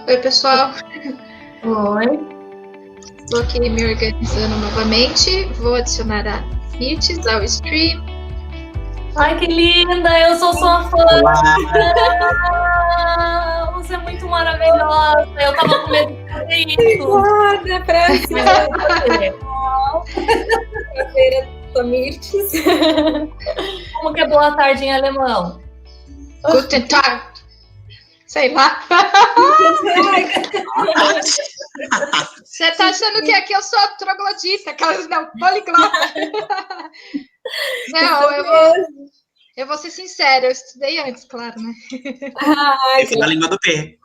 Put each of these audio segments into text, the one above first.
Oi, pessoal. Oi. Estou aqui me organizando novamente. Vou adicionar a Mirtes ao stream. Ai, que linda! Eu sou sua fã! Olá. Você é muito maravilhosa! Eu tava com medo de fazer isso. Obrigada, próxima. Prazer, sou Mirtes. Como que é boa tarde em alemão? Guten Tag. Sei lá. Você tá achando que aqui eu sou troglodita? Aquelas não, poliglota. Não, eu vou ser sincera, eu estudei antes, claro, né? Esse é a língua do P.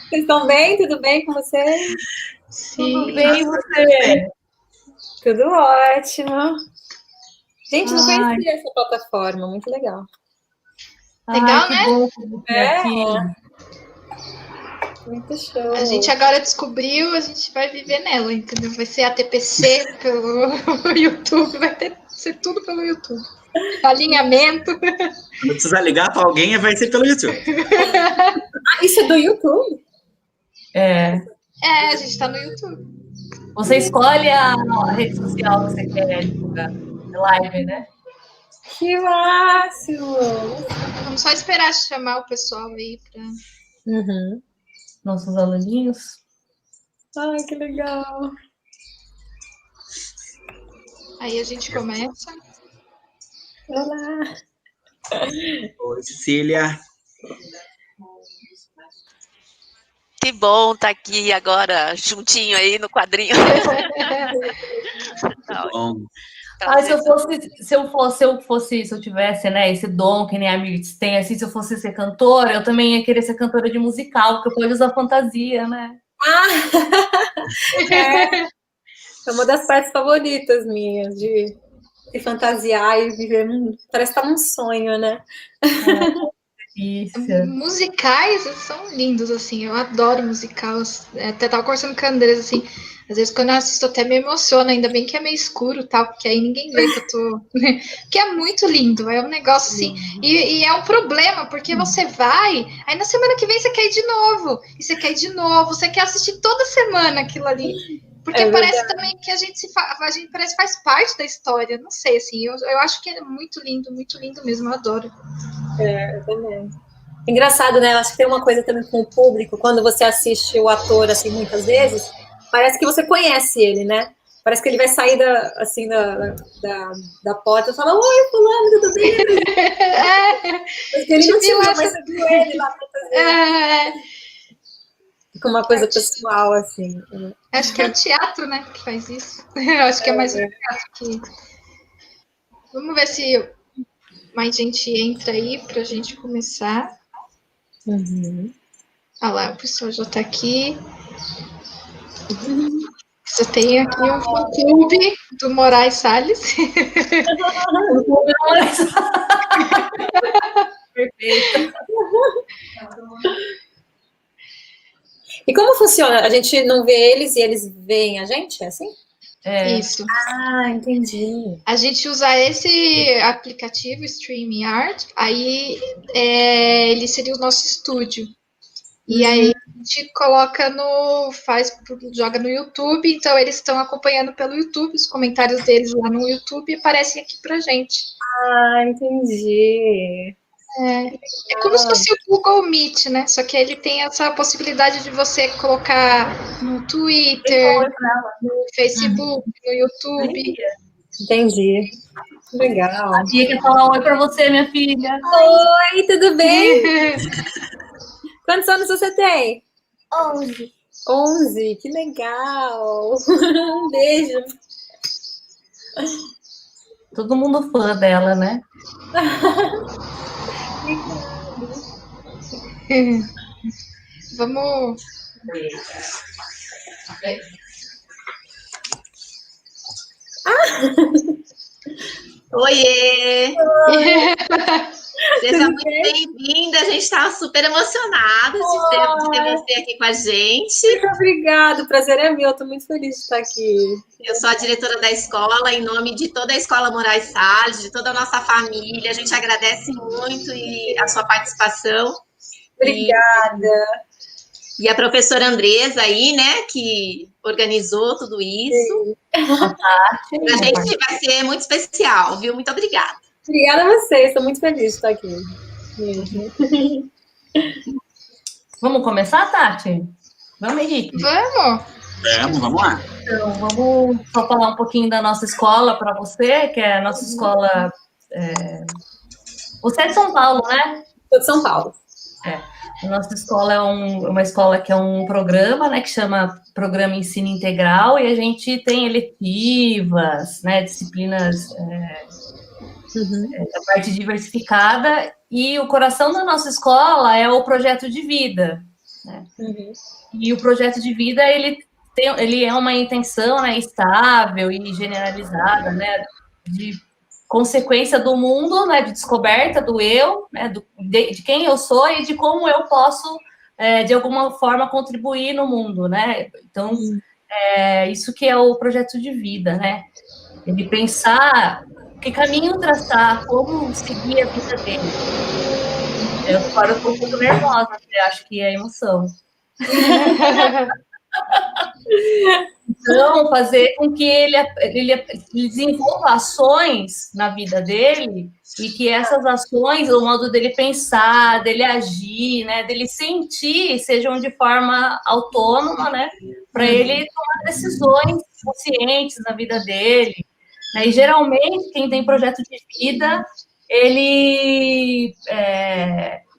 Vocês estão bem? Tudo bem com vocês? Sim. Tudo bem, você? Tudo ótimo. Gente, não conhecia essa plataforma, muito legal. Legal, que né? bom que você aqui. Muito show. A gente agora descobriu, a gente vai viver nela, entendeu? Vai ser a TPC pelo YouTube, vai ser tudo pelo YouTube. Alinhamento. Quando precisar ligar para alguém, vai ser pelo YouTube. Isso é do YouTube? É. É, a gente tá no YouTube. Você escolhe a rede social que você quer divulgar. Live, né? Que máximo! Vamos só esperar chamar o pessoal aí pra... Nossos aluninhos. Ai, que legal. Aí a gente começa. Olá. Oi, Cecília. Que bom estar aqui agora, juntinho aí no quadrinho. Bom. Se eu tivesse, né, esse dom que nem a Mirtz tem, assim, se eu fosse ser cantora, eu também ia querer ser cantora de musical, porque eu posso usar fantasia, né? É uma das partes favoritas minhas, de se fantasiar e viver. Parece que tá num sonho, né? Isso. Musicais são lindos, assim. Eu adoro musical. Até tava conversando com a Andressa, assim. Às vezes, quando eu assisto, até me emociona. Ainda bem que é meio escuro, tal, porque aí ninguém vê que eu tô... Que é muito lindo. É um negócio, assim... E é um problema, porque você vai... Aí, na semana que vem, você quer ir de novo. E você quer ir de novo. Você quer assistir toda semana aquilo ali. Porque parece também que a gente parece que faz parte da história. Não sei, assim. Eu acho que é muito lindo mesmo. Eu adoro. Eu também. Engraçado, né? Acho que tem uma coisa também com o público, quando você assiste o ator, assim, muitas vezes, parece que você conhece ele, né? Parece que ele vai sair da porta e fala: oi, fulano, tudo bem? Porque ele não te viu, mas você viu ele lá tantas vezes. Fica uma coisa pessoal, assim. Acho que é o teatro, né, que faz isso. Eu acho que é mais o teatro que... Vamos ver se mais gente entra aí pra gente começar. Ah lá, o pessoal já tá aqui. Você tem aqui um fã-clube do Moraes Salles. Perfeito. E como funciona? A gente não vê eles e eles veem a gente? É assim? Isso. Ah, entendi. A gente usa esse aplicativo, StreamYard, aí ele seria o nosso estúdio. E aí a gente coloca joga no YouTube, então eles estão acompanhando pelo YouTube, os comentários deles lá no YouTube aparecem aqui pra gente. Ah, entendi. É como se fosse o Google Meet, né? Só que ele tem essa possibilidade de você colocar no Twitter, no Facebook, no YouTube. Entendi. Legal. A Bia quer falar oi pra você, minha filha. Oi, tudo bem? Quantos anos você tem? 11. 11, que legal. Um beijo. Todo mundo fã dela, né? Vamos. Oiê! Seja muito bem-vinda, a gente está super emocionada de ter você aqui com a gente. Muito obrigada, o prazer é meu, estou muito feliz de estar aqui. Eu sou a diretora da escola, em nome de toda a Escola Moraes Salles, de toda a nossa família, a gente agradece muito a sua participação. Obrigada. E a professora Andresa aí, né, que organizou tudo isso. Para a gente vai ser muito especial, viu? Muito obrigada. Obrigada a vocês, estou muito feliz de estar aqui. Vamos começar, Tati? Vamos, Henrique? Vamos lá. Então, vamos só falar um pouquinho da nossa escola para você, que é a nossa escola... Você é de São Paulo, né? Sou de São Paulo. A nossa escola é uma escola que é um programa, né, que chama Programa Ensino Integral, e a gente tem eletivas, né, disciplinas da parte diversificada, e o coração da nossa escola é o projeto de vida, né? E o projeto de vida, ele é uma intenção, né, estável e generalizada, né, de consequência do mundo, né, de descoberta do eu, né, de quem eu sou e de como eu posso, de alguma forma, contribuir no mundo, né? Então, isso que é o projeto de vida, né? Ele pensar que caminho traçar, como seguir a vida dele. Agora eu estou um pouco nervosa, acho que é emoção. Então, fazer com que ele desenvolva ações na vida dele e que essas ações, o modo dele pensar, dele agir, né, dele sentir, sejam de forma autônoma, né, para ele tomar decisões conscientes na vida dele. Né, e geralmente, quem tem projeto de vida,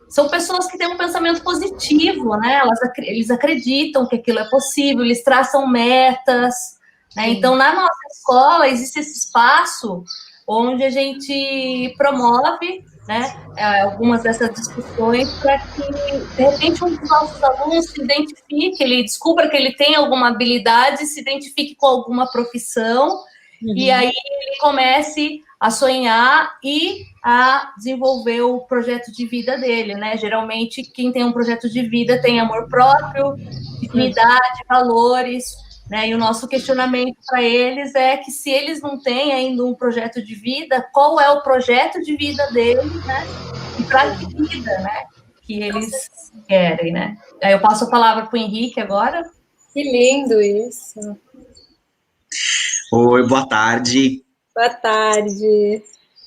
são pessoas que têm um pensamento positivo, né? Eles acreditam que aquilo é possível, eles traçam metas, né? Então, na nossa escola, existe esse espaço onde a gente promove, né, algumas dessas discussões para que, de repente, um dos nossos alunos se identifique, ele descubra que ele tem alguma habilidade, se identifique com alguma profissão, e aí ele comece a sonhar e a desenvolver o projeto de vida dele, né? Geralmente, quem tem um projeto de vida tem amor próprio, dignidade, valores, né? E o nosso questionamento para eles é que se eles não têm ainda um projeto de vida, qual é o projeto de vida deles, né? E para que vida, né? Que eles querem, né? Aí eu passo a palavra para o Henrique agora. Que lindo isso. Oi, boa tarde. Boa tarde.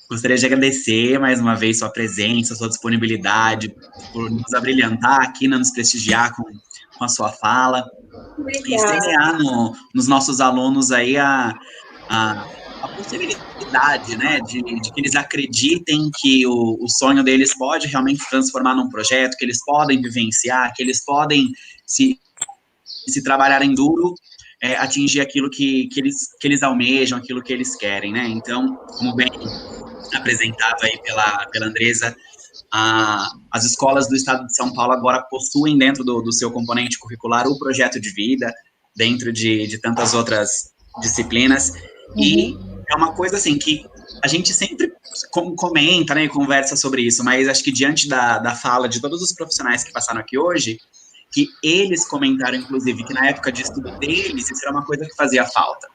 Gostaria de agradecer mais uma vez sua presença, sua disponibilidade, por nos abrilhantar aqui, nos prestigiar com a sua fala. Obrigada. E semear nos nossos alunos aí a possibilidade, né, de que eles acreditem que o sonho deles pode realmente transformar num projeto, que eles podem vivenciar, que eles podem, se trabalharem duro, atingir aquilo que eles almejam, aquilo que eles querem, né? Então, como bem apresentado aí pela Andresa, as escolas do estado de São Paulo agora possuem dentro do seu componente curricular o projeto de vida, dentro de tantas outras disciplinas, e é uma coisa assim que a gente sempre comenta, né, e conversa sobre isso, mas acho que diante da fala de todos os profissionais que passaram aqui hoje, que eles comentaram, inclusive, que na época de estudo deles, isso era uma coisa que fazia falta.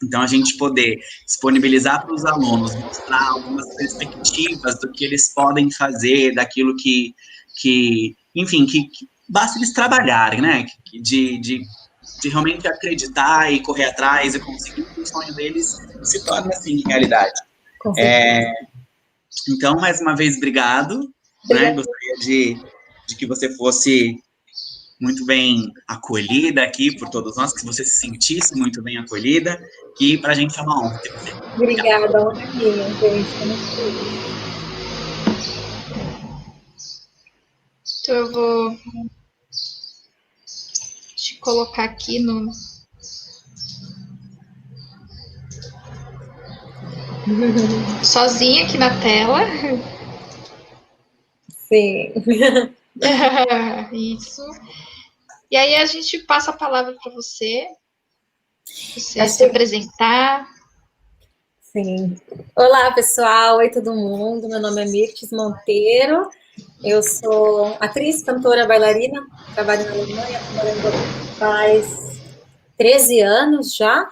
Então, a gente poder disponibilizar para os alunos, mostrar algumas perspectivas do que eles podem fazer, daquilo que enfim, que basta eles trabalharem, né? De realmente acreditar e correr atrás e conseguir que o sonho deles se torne, assim, realidade. Então, mais uma vez, obrigado. Né? Gostaria de que você fosse muito bem acolhida aqui por todos nós, que você se sentisse muito bem acolhida, que para a gente é uma honra ter você. Obrigada, honra minha, gente. Então eu vou te colocar aqui no... sozinha aqui na tela. Sim. Isso. E aí a gente passa a palavra para você se apresentar. Sim. Olá, pessoal. Oi, todo mundo. Meu nome é Mirtes Monteiro. Eu sou atriz, cantora, bailarina. Trabalho na Alemanha, tô morando faz 13 anos já.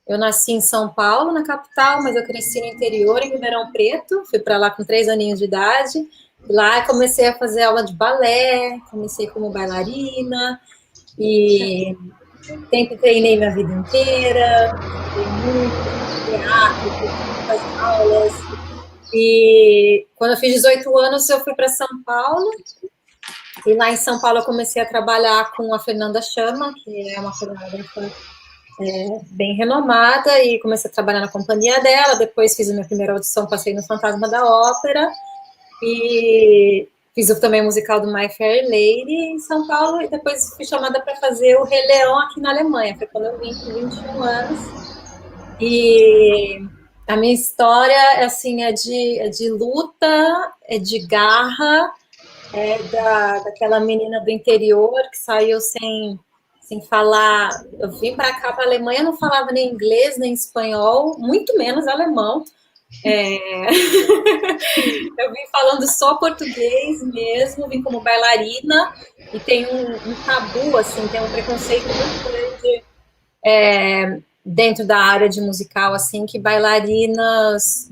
Eu nasci em São Paulo, na capital, mas eu cresci no interior, em Ribeirão Preto. Fui para lá com 3 aninhos de idade. Lá comecei a fazer aula de balé, comecei como bailarina e sempre treinei minha vida inteira, treinei muito teatro, fiz muitas aulas. E quando eu fiz 18 anos, eu fui para São Paulo. E lá em São Paulo eu comecei a trabalhar com a Fernanda Chama, que é uma coreógrafa bem renomada, e comecei a trabalhar na companhia dela. Depois fiz a minha primeira audição, passei no Fantasma da Ópera, e fiz também o musical do My Fair Lady em São Paulo, e depois fui chamada para fazer o Rei Leão aqui na Alemanha. Foi quando eu vim com 21 anos. E a minha história, assim, é de luta, é de garra, daquela menina do interior que saiu sem falar. Eu vim para cá, para a Alemanha, não falava nem inglês, nem espanhol, muito menos alemão. Eu vim falando só português mesmo, vim como bailarina, e tem um tabu, assim, tem um preconceito muito grande dentro da área de musical, assim, que bailarinos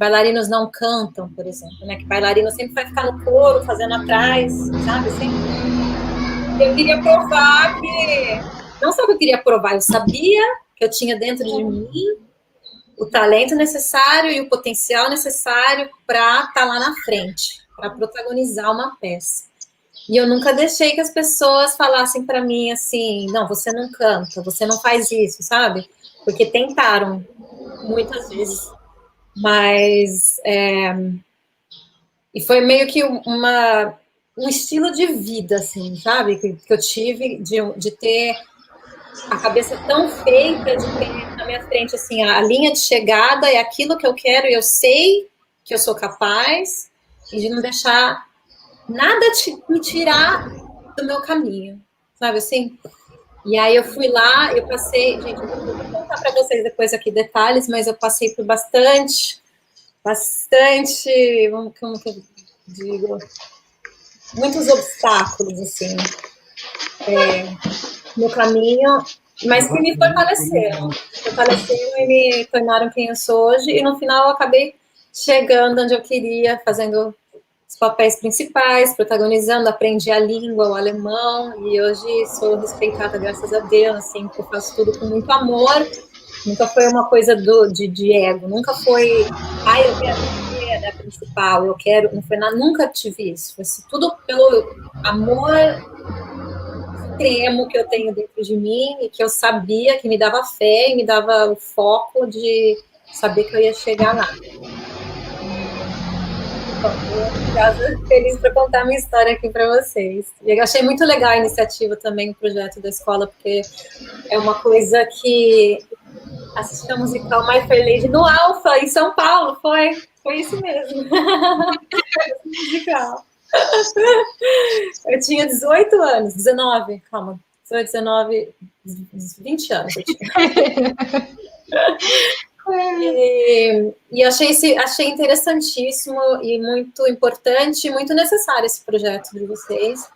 não cantam, por exemplo, né? Que bailarino sempre vai ficar no coro, fazendo atrás, sabe? Sempre. Eu queria provar que... Não só que eu queria provar, eu sabia que eu tinha dentro de mim o talento necessário e o potencial necessário para estar lá na frente, para protagonizar uma peça. E eu nunca deixei que as pessoas falassem para mim assim, não, você não canta, você não faz isso, sabe? Porque tentaram, muitas vezes. Mas... E foi meio que um estilo de vida, assim, sabe? Que eu tive de ter a cabeça tão feita, de ter na minha frente, assim, a linha de chegada é aquilo que eu quero e eu sei que eu sou capaz, e de não deixar nada me tirar do meu caminho, sabe assim? E aí eu fui lá, eu passei, gente, eu vou contar para vocês depois aqui detalhes, mas eu passei por bastante, como que eu digo, muitos obstáculos, assim, no caminho, mas que me fortaleceram e me tornaram quem eu sou hoje, e no final eu acabei chegando onde eu queria, fazendo os papéis principais, protagonizando, aprendi a língua, o alemão, e hoje sou respeitada, graças a Deus, assim, porque eu faço tudo com muito amor. Nunca foi uma coisa de ego, nunca foi, eu quero ser a principal, eu quero, não foi nada, nunca tive isso, foi assim, tudo pelo amor extremo que eu tenho dentro de mim, e que eu sabia, que me dava fé, e me dava o foco de saber que eu ia chegar lá. Eu feliz para contar minha história aqui para vocês. E eu achei muito legal a iniciativa também, o projeto da escola, porque é uma coisa que assisti a musical My Fair Lady no Alfa, em São Paulo, foi isso mesmo. Musical. Eu tinha 18 anos, 19, calma, 18, 19, 20 anos eu tinha. E achei interessantíssimo e muito importante, muito necessário esse projeto de vocês,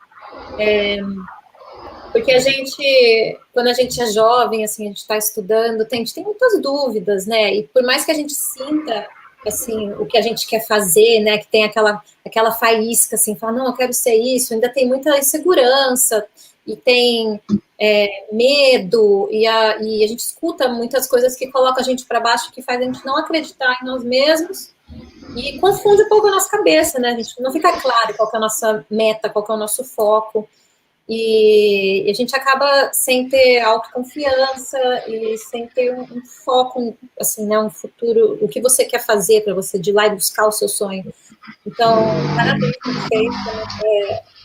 porque quando a gente é jovem, assim, a gente está estudando, a gente tem muitas dúvidas, né, e por mais que a gente sinta, assim, o que a gente quer fazer, né, que tem aquela faísca, assim, fala, não, eu quero ser isso, ainda tem muita insegurança, e tem medo, e a gente escuta muitas coisas que colocam a gente para baixo, que faz a gente não acreditar em nós mesmos, e confunde um pouco a nossa cabeça, né, a gente não fica claro qual que é a nossa meta, qual que é o nosso foco, e a gente acaba sem ter autoconfiança e sem ter um foco, assim, né, um futuro, o que você quer fazer para você de ir lá e buscar o seu sonho. Então, parabéns por vocês,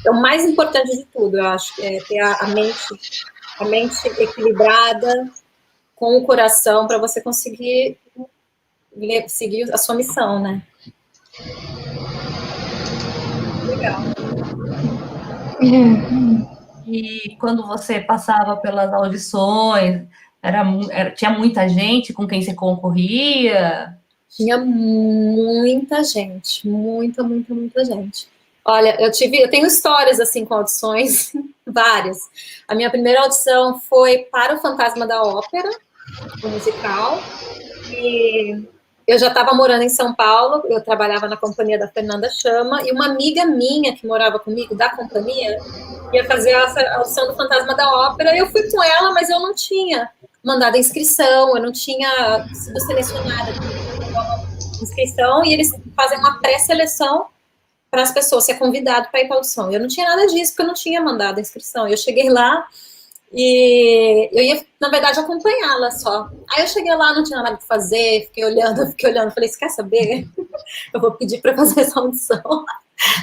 é o mais importante de tudo, eu acho, ter a mente equilibrada com o coração para você conseguir seguir a sua missão, né? Legal. E quando você passava pelas audições, tinha muita gente com quem você concorria? Tinha muita gente, muita gente. Olha, eu tenho histórias assim com audições, várias. A minha primeira audição foi para o Fantasma da Ópera, o musical, e eu já estava morando em São Paulo, eu trabalhava na companhia da Fernanda Chama, e uma amiga minha que morava comigo, da companhia, ia fazer a audição do Fantasma da Ópera, e eu fui com ela, mas eu não tinha mandado a inscrição, eu não tinha sido selecionada para inscrição, e eles fazem uma pré-seleção para as pessoas ser convidado para ir para a audição. Eu não tinha nada disso, porque eu não tinha mandado a inscrição. Eu cheguei lá e eu ia, na verdade, acompanhá-la só. Aí eu cheguei lá, não tinha nada para fazer, fiquei olhando, falei, você quer saber? Eu vou pedir para fazer essa audição.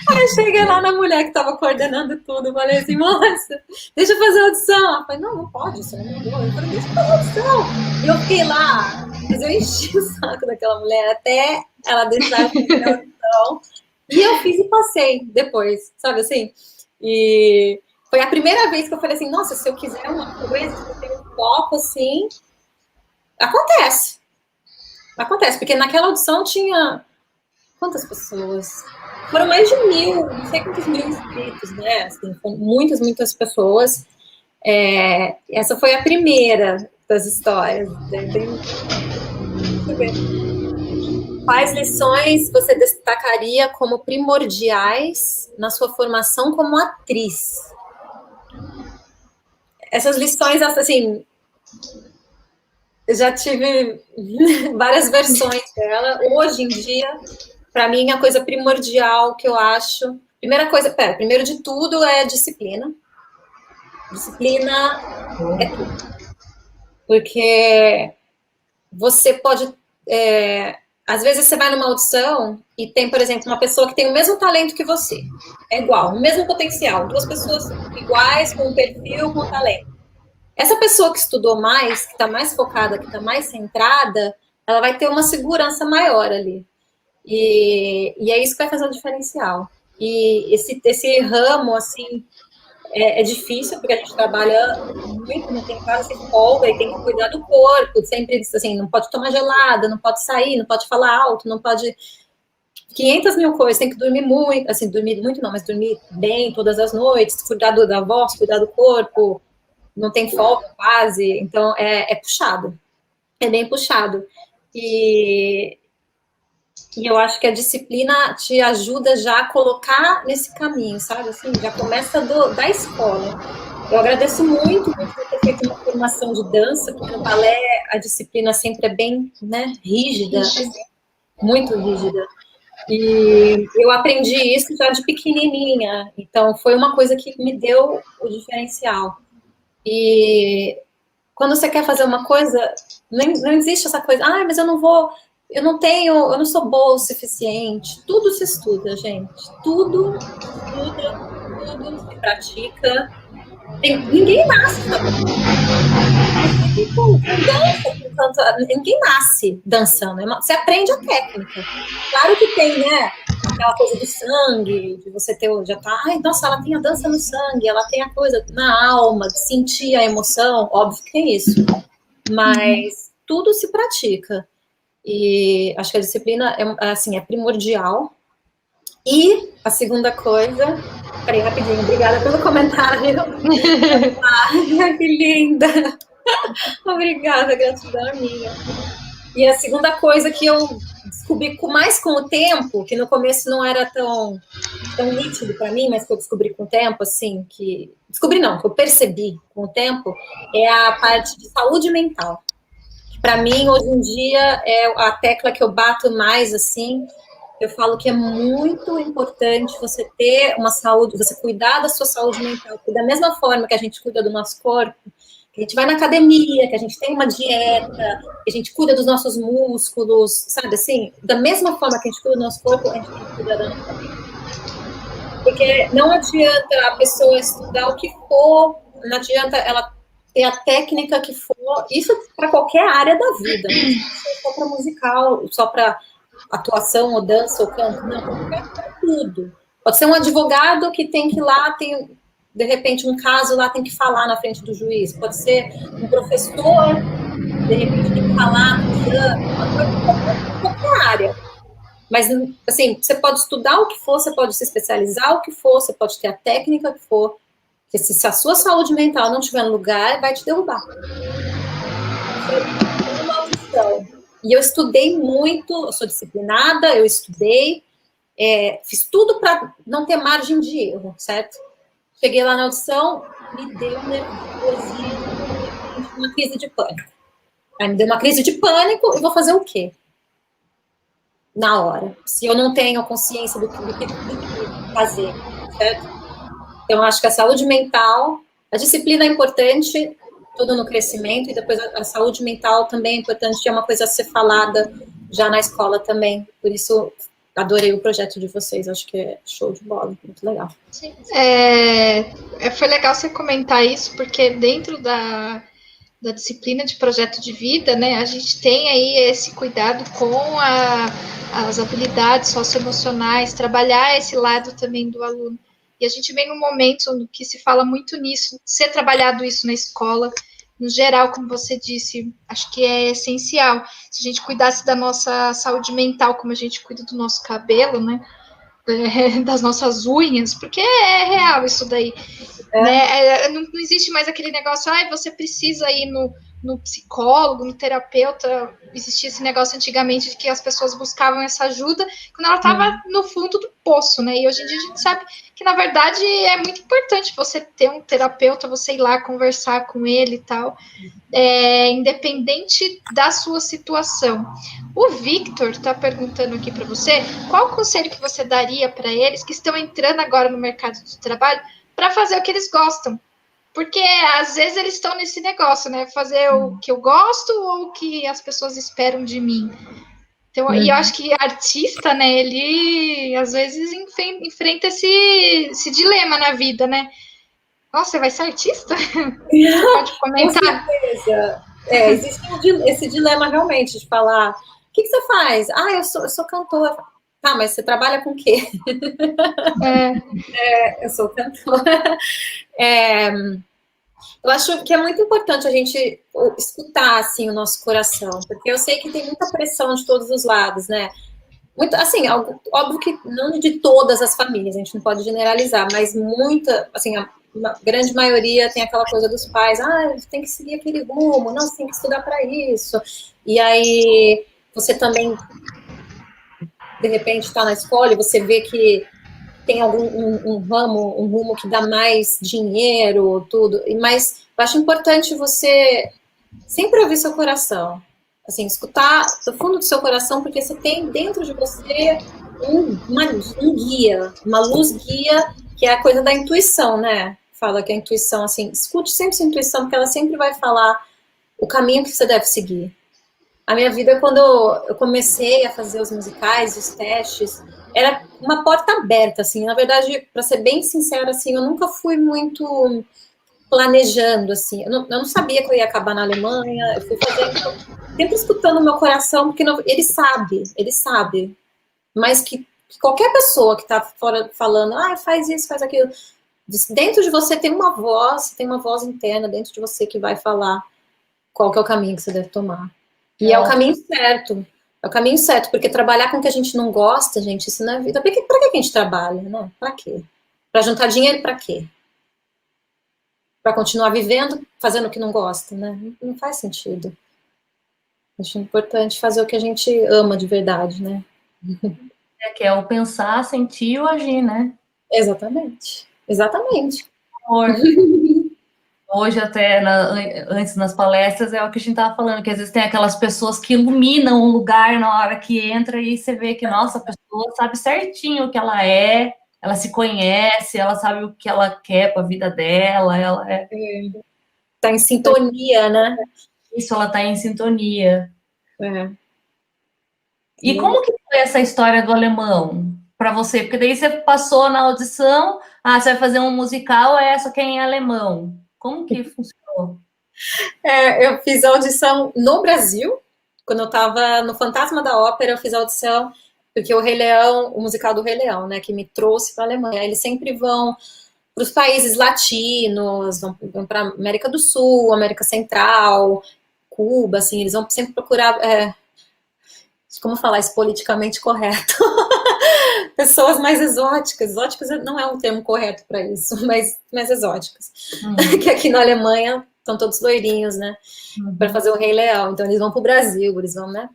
Aí eu cheguei lá na mulher que estava coordenando tudo, falei assim, moça, deixa eu fazer a audição. Ela falou, não pode, você não mandou. Eu falei, deixa eu fazer a audição. E eu fiquei lá, mas eu enchi o saco daquela mulher até ela deixar eu fazer a audição. E eu fiz e passei depois, sabe assim? E foi a primeira vez que eu falei assim, nossa, se eu quiser uma coisa, se eu tenho um foco assim, acontece. Acontece, porque naquela audição tinha quantas pessoas? Foram mais de 1.000, não sei quantos mil inscritos, né? Assim, foram muitas pessoas. Essa foi a primeira das histórias. Deixa eu ver. Quais lições você destacaria como primordiais na sua formação como atriz? Essas lições, assim, eu já tive várias versões dela. Hoje em dia, para mim, a coisa primordial que eu acho... Primeiro de tudo é disciplina. Disciplina é tudo. Porque você pode... às vezes você vai numa audição e tem, por exemplo, uma pessoa que tem o mesmo talento que você. É igual, o mesmo potencial. 2 pessoas iguais, com um perfil, com um talento. Essa pessoa que estudou mais, que está mais focada, que está mais centrada, ela vai ter uma segurança maior ali. E é isso que vai fazer o diferencial. E esse ramo, assim, é difícil, porque a gente trabalha muito, não tem quase folga e tem que cuidar do corpo, sempre, assim, não pode tomar gelada, não pode sair, não pode falar alto, não pode... 500 mil coisas, tem que dormir muito, assim, dormir muito não, mas dormir bem todas as noites, cuidar da voz, cuidar do corpo, não tem folga quase, então é puxado, é bem puxado. E eu acho que a disciplina te ajuda já a colocar nesse caminho, sabe? Assim, já começa da escola. Eu agradeço muito por ter feito uma formação de dança, porque no balé a disciplina sempre é bem, né, rígida, assim, muito rígida. E eu aprendi isso já de pequenininha, então foi uma coisa que me deu o diferencial. E quando você quer fazer uma coisa, não existe essa coisa, mas eu não sou boa o suficiente. Tudo se estuda, gente. Tudo se pratica. Ninguém nasce, sabe? Ninguém nasce dançando. Você aprende a técnica. Claro que tem, né? Aquela coisa do sangue, de você ter, já tá, nossa, ela tem a dança no sangue, ela tem a coisa na alma, de sentir a emoção, óbvio que tem isso. Mas tudo se pratica. E acho que a disciplina é primordial. E a segunda coisa... Peraí, rapidinho, obrigada pelo comentário. Que linda! Obrigada, gratidão minha. E a segunda coisa que eu descobri mais com o tempo, que no começo não era tão nítido para mim, mas que eu descobri com o tempo, assim, que eu percebi com o tempo, é a parte de saúde mental. Para mim, hoje em dia, é a tecla que eu bato mais, assim, eu falo que é muito importante você ter uma saúde, você cuidar da sua saúde mental, porque da mesma forma que a gente cuida do nosso corpo, que a gente vai na academia, que a gente tem uma dieta, que a gente cuida dos nossos músculos, sabe assim? Da mesma forma que a gente cuida do nosso corpo, a gente tem que cuidar da nossa mente. Porque não adianta a pessoa estudar o que for, não adianta ela ter a técnica que for, isso para qualquer área da vida, não só para musical, só para atuação, ou dança, ou canto, não, para tudo. Pode ser um advogado que tem que ir lá, tem, de repente, um caso lá, tem que falar na frente do juiz. Pode ser um professor de repente tem que falar com exame, qualquer área. Mas, assim, você pode estudar o que for, você pode se especializar o que for, você pode ter a técnica que for, porque se a sua saúde mental não estiver no lugar, vai te derrubar. Uma audição. E eu estudei muito, eu sou disciplinada, eu estudei, fiz tudo para não ter margem de erro, certo? Cheguei lá na audição, me deu nervosismo, uma crise de pânico. Aí me deu uma crise de pânico, e vou fazer o quê? Na hora. Se eu não tenho consciência do que fazer, certo? Então, acho que a saúde mental, a disciplina é importante, tudo no crescimento, e depois a saúde mental também é importante, é uma coisa a ser falada já na escola também. Por isso, adorei o projeto de vocês, acho que é show de bola, muito legal. Sim. Foi legal você comentar isso, porque dentro da disciplina de projeto de vida, né, a gente tem aí esse cuidado com as habilidades socioemocionais, trabalhar esse lado também do aluno. E a gente vem num momento que se fala muito nisso, ser trabalhado isso na escola, no geral, como você disse, acho que é essencial. Se a gente cuidasse da nossa saúde mental, como a gente cuida do nosso cabelo, né, das nossas unhas, porque é real isso daí. Né? Não existe mais aquele negócio, você precisa ir no psicólogo, no terapeuta. Existia esse negócio antigamente de que as pessoas buscavam essa ajuda quando ela estava no fundo do poço, né? E hoje em dia a gente sabe que, na verdade, é muito importante você ter um terapeuta, você ir lá conversar com ele e tal, independente da sua situação. O Victor está perguntando aqui para você, qual o conselho que você daria para eles que estão entrando agora no mercado de trabalho para fazer o que eles gostam? Porque às vezes eles estão nesse negócio, né? Fazer o que eu gosto ou o que as pessoas esperam de mim. Então, e eu acho que artista, né, ele às vezes enfrenta esse dilema na vida, né? Nossa, você vai ser artista? Você pode comentar? Com certeza. Existe esse dilema realmente de falar, o que você faz? Eu sou cantora. Tá, mas você trabalha com o quê? Eu sou cantora. Eu acho que é muito importante a gente escutar, assim, o nosso coração, porque eu sei que tem muita pressão de todos os lados, né? Muito, assim, óbvio que não de todas as famílias, a gente não pode generalizar, mas muita, assim, a grande maioria tem aquela coisa dos pais, tem que seguir aquele rumo, não, você tem que estudar para isso. E aí, você também, de repente, está na escola e você vê que tem um rumo que dá mais dinheiro, tudo, mas eu acho importante você sempre ouvir seu coração, assim, escutar do fundo do seu coração, porque você tem dentro de você um guia, uma luz guia, que é a coisa da intuição, né? Fala que a intuição, assim, escute sempre sua intuição, porque ela sempre vai falar o caminho que você deve seguir. A minha vida, quando eu comecei a fazer os musicais, os testes, era uma porta aberta, assim. Na verdade, para ser bem sincera, assim, eu nunca fui muito planejando, assim. Eu não sabia que eu ia acabar na Alemanha. Eu fui fazendo, sempre escutando o meu coração, porque ele sabe. Mas que qualquer pessoa que está fora falando, faz isso, faz aquilo, dentro de você tem uma voz interna dentro de você que vai falar qual que é o caminho que você deve tomar. E é o caminho certo. É o caminho certo, porque trabalhar com o que a gente não gosta, gente, isso não é vida. Pra que a gente trabalha, né? Pra quê? Pra juntar dinheiro pra quê? Pra continuar vivendo, fazendo o que não gosta, né? Não faz sentido. Acho importante fazer o que a gente ama de verdade, né? Que é o pensar, sentir e o agir, né? Exatamente. Hoje, até antes nas palestras, é o que a gente estava falando, que às vezes tem aquelas pessoas que iluminam um lugar na hora que entra e você vê que, nossa, a pessoa sabe certinho o que ela se conhece, ela sabe o que ela quer para a vida dela, ela tá em sintonia, né? Isso, ela tá em sintonia. E como que foi essa história do alemão para você? Porque daí você passou na audição, você vai fazer um musical, só quem é alemão. Como que funcionou? Eu fiz a audição no Brasil, quando eu estava no Fantasma da Ópera, eu fiz a audição, porque o Rei Leão, o musical do Rei Leão, né, que me trouxe para a Alemanha, eles sempre vão para os países latinos, vão para a América do Sul, América Central, Cuba, assim, eles vão sempre procurar, como falar isso politicamente correto? Pessoas mais exóticas. Exóticas não é um termo correto para isso, mas mais exóticas. Que aqui na Alemanha estão todos loirinhos, né? Para fazer o Rei Leão. Então eles vão para o Brasil, eles vão, né?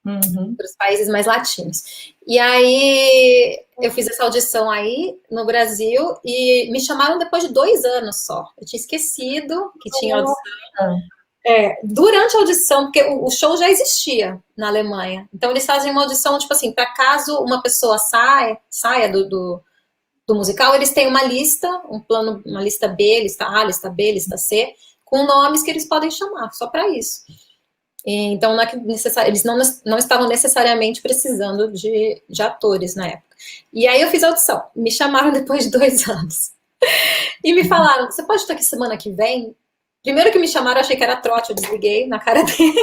Para os países mais latinos. E aí eu fiz essa audição aí no Brasil e me chamaram depois de 2 anos só. Eu tinha esquecido que tinha audição. Durante a audição, porque o show já existia na Alemanha. Então eles fazem uma audição, tipo assim, para caso uma pessoa saia do musical, eles têm uma lista, uma lista B, lista A, lista B, lista C, com nomes que eles podem chamar, só para isso. Então, não é que eles não estavam necessariamente precisando de atores na época. E aí eu fiz a audição. Me chamaram depois de 2 anos. E me falaram, você pode estar aqui semana que vem? Primeiro que me chamaram, eu achei que era trote, eu desliguei na cara dele.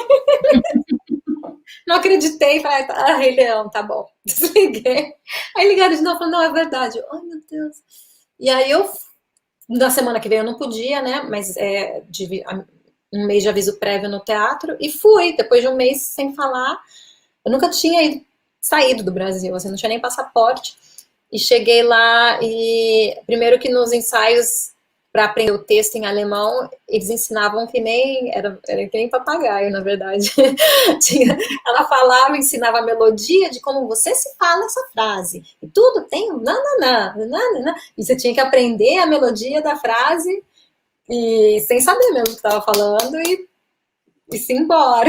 Não acreditei, falei, Rei Leão, tá bom. Desliguei. Aí ligaram de novo, falando, não, é verdade. Ai, meu Deus. E aí na semana que vem eu não podia, né, mas um mês de aviso prévio no teatro, e fui, depois de um mês sem falar, eu nunca tinha saído do Brasil, assim, não tinha nem passaporte, e cheguei lá, e primeiro que nos ensaios, para aprender o texto em alemão, eles ensinavam que nem, era que nem papagaio, na verdade. Ela falava, ensinava a melodia de como você se fala essa frase, e tudo tem um nananã, e você tinha que aprender a melodia da frase, e sem saber mesmo o que estava falando, e se embora.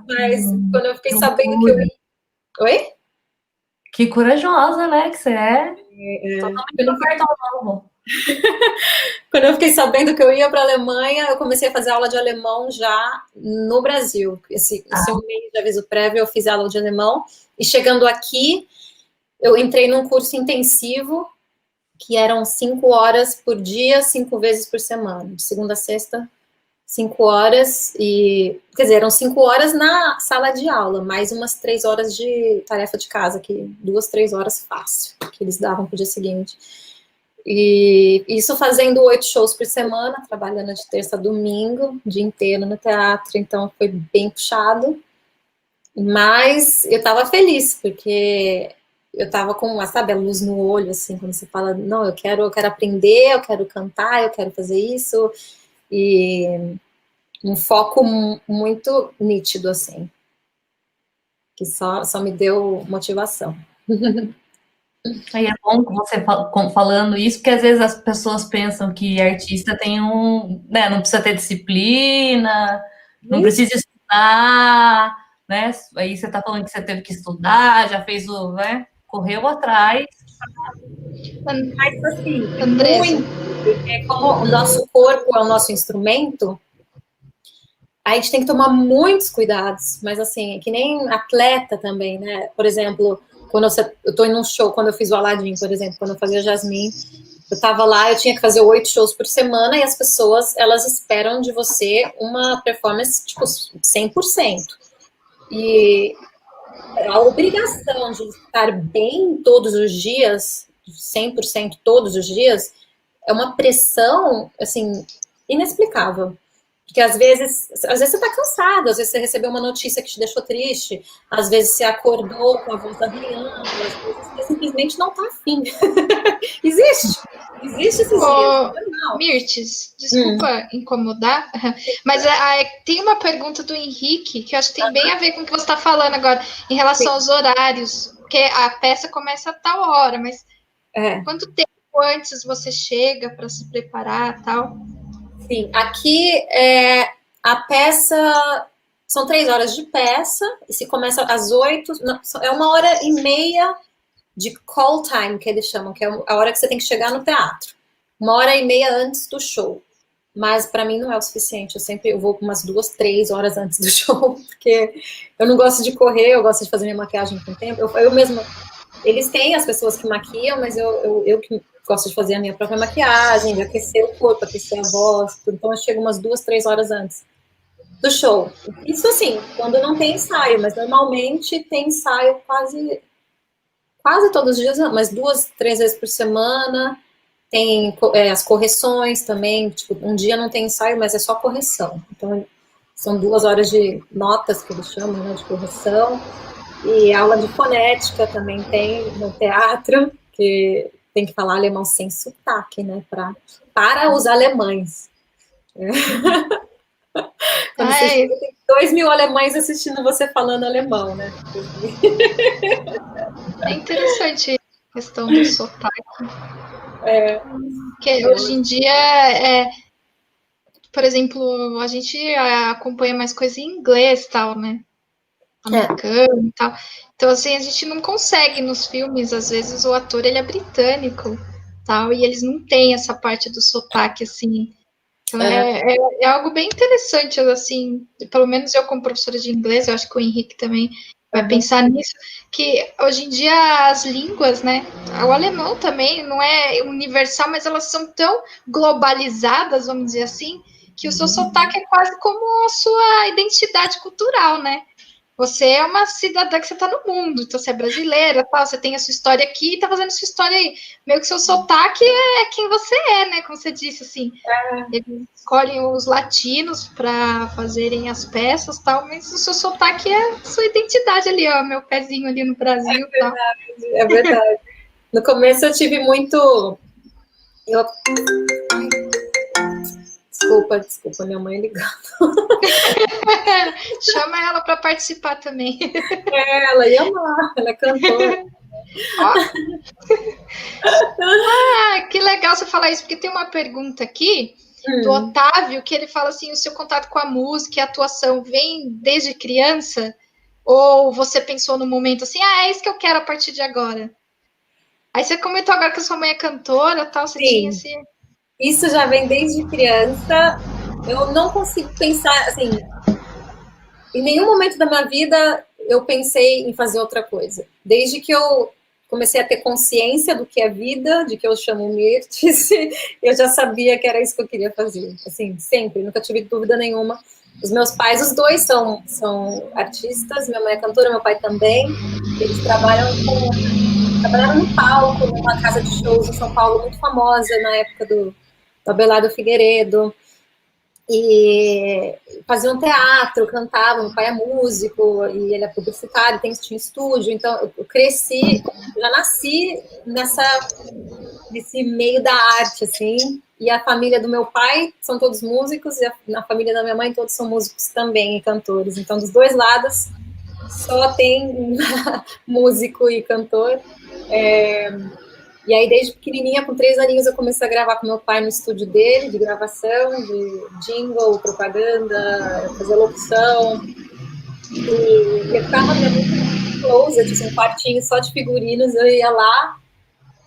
Mas quando eu fiquei sabendo que eu ia... Oi? Que corajosa, né, que você é. Totalmente no cartão novo. Quando eu fiquei sabendo que eu ia para a Alemanha, eu comecei a fazer aula de alemão já no Brasil. Esse mês de aviso prévio, eu fiz aula de alemão, e chegando aqui, eu entrei num curso intensivo, que eram 5 horas por dia, 5 vezes por semana, de segunda a sexta, 5 horas, quer dizer, eram 5 horas na sala de aula, mais umas 3 horas de tarefa de casa, 2, 3 horas fácil, que eles davam pro dia seguinte. E isso fazendo 8 shows por semana, trabalhando de terça a domingo, o dia inteiro no teatro, então foi bem puxado, mas eu tava feliz, porque eu tava com, sabe, a luz no olho, assim, quando você fala, não, eu quero aprender, eu quero cantar, eu quero fazer isso, e um foco muito nítido, assim, que só me deu motivação. Aí é bom que você falando isso, porque às vezes as pessoas pensam que artista tem né, não precisa ter disciplina, não precisa estudar, né? Aí você tá falando que você teve que estudar, já fez né? Correu atrás. Mas assim, Andressa, como o nosso corpo é o nosso instrumento, a gente tem que tomar muitos cuidados, mas assim, é que nem atleta também, né? Por exemplo, quando eu tô em um show, quando eu fiz o Aladdin, por exemplo, quando eu fazia Jasmine, eu tava lá, eu tinha que fazer 8 shows por semana, e as pessoas, elas esperam de você uma performance, tipo, 100%. E a obrigação de estar bem todos os dias, 100% todos os dias, é uma pressão, assim, inexplicável. Porque às vezes você tá cansado, às vezes você recebeu uma notícia que te deixou triste, às vezes você acordou com a voz arriando, às vezes você simplesmente não tá afim. Existe esses dias. Mirtes, desculpa incomodar, mas tem uma pergunta do Henrique, que eu acho que tem bem a ver com o que você está falando agora, em relação aos horários, porque a peça começa a tal hora, mas quanto tempo antes você chega para se preparar, tal? Sim, aqui a peça, são 3 horas de peça, e se começa às 8, é 1h30 de call time, que eles chamam, que é a hora que você tem que chegar no teatro. 1h30 antes do show. Mas para mim não é o suficiente, eu vou umas 2, 3 horas antes do show, porque eu não gosto de correr, eu gosto de fazer minha maquiagem com tempo. Eu mesma, eles têm as pessoas que maquiam, mas eu que gosto de fazer a minha própria maquiagem, de aquecer o corpo, aquecer a voz, então eu chego umas 2, 3 horas antes do show. Isso assim, quando não tem ensaio, mas normalmente tem ensaio quase todos os dias, mas 2, 3 vezes por semana. Tem as correções também, tipo, um dia não tem ensaio, mas é só correção. Então, são 2 horas de notas, que eles chamam, né, de correção, e aula de fonética também tem no teatro, que tem que falar alemão sem sotaque, né, para os alemães. Quando você chega, tem 2.000 alemães assistindo você falando alemão, né? É interessante a questão do sotaque. Porque hoje em dia, por exemplo, a gente acompanha mais coisa em inglês, tal, né? Americano e tal. Então, assim, a gente não consegue nos filmes, às vezes o ator, ele é britânico, tal, e eles não têm essa parte do sotaque, assim. Então, é algo bem interessante, assim, pelo menos eu como professora de inglês, eu acho que o Henrique também vai pensar nisso, que hoje em dia as línguas, né, o alemão também não é universal, mas elas são tão globalizadas, vamos dizer assim, que o seu sotaque é quase como a sua identidade cultural, né? Você é uma cidadã que você está no mundo, então você é brasileira, tal, você tem a sua história aqui e está fazendo a sua história aí. Meio que seu sotaque é quem você é, né? Como você disse, assim. Eles escolhem os latinos para fazerem as peças, tal, mas o seu sotaque é a sua identidade ali, ó, meu pezinho ali no Brasil. É verdade. No começo eu tive muito... Desculpa, minha mãe ligando. Chama ela para participar também. Ela ia amar, ela é cantora. Que legal você falar isso, porque tem uma pergunta aqui do Otávio, que ele fala assim, o seu contato com a música e a atuação vem desde criança? Ou você pensou no momento assim, é isso que eu quero a partir de agora? Aí você comentou agora que a sua mãe é cantora, tal, você tinha esse... Isso já vem desde criança. Eu não consigo pensar, assim, em nenhum momento da minha vida eu pensei em fazer outra coisa. Desde que eu comecei a ter consciência do que é vida, de que eu chamo Mirtes, eu já sabia que era isso que eu queria fazer. Assim, sempre, nunca tive dúvida nenhuma. Os meus pais, os dois são artistas, minha mãe é cantora, meu pai também. Eles trabalharam no palco, numa casa de shows em São Paulo muito famosa, na época do Abelardo Figueiredo, e faziam teatro, cantavam, meu pai é músico, e ele é publicitário, tinha estúdio, então eu cresci, já nasci nesse meio da arte, assim, e a família do meu pai são todos músicos, e na família da minha mãe todos são músicos também, e cantores, então dos dois lados só tem músico e cantor. E aí, desde pequenininha, com 3 aninhos, eu comecei a gravar com meu pai no estúdio dele, de gravação, de jingle, propaganda, fazer locução. E eu ficava muito closet, assim, um quartinho só de figurinos, eu ia lá,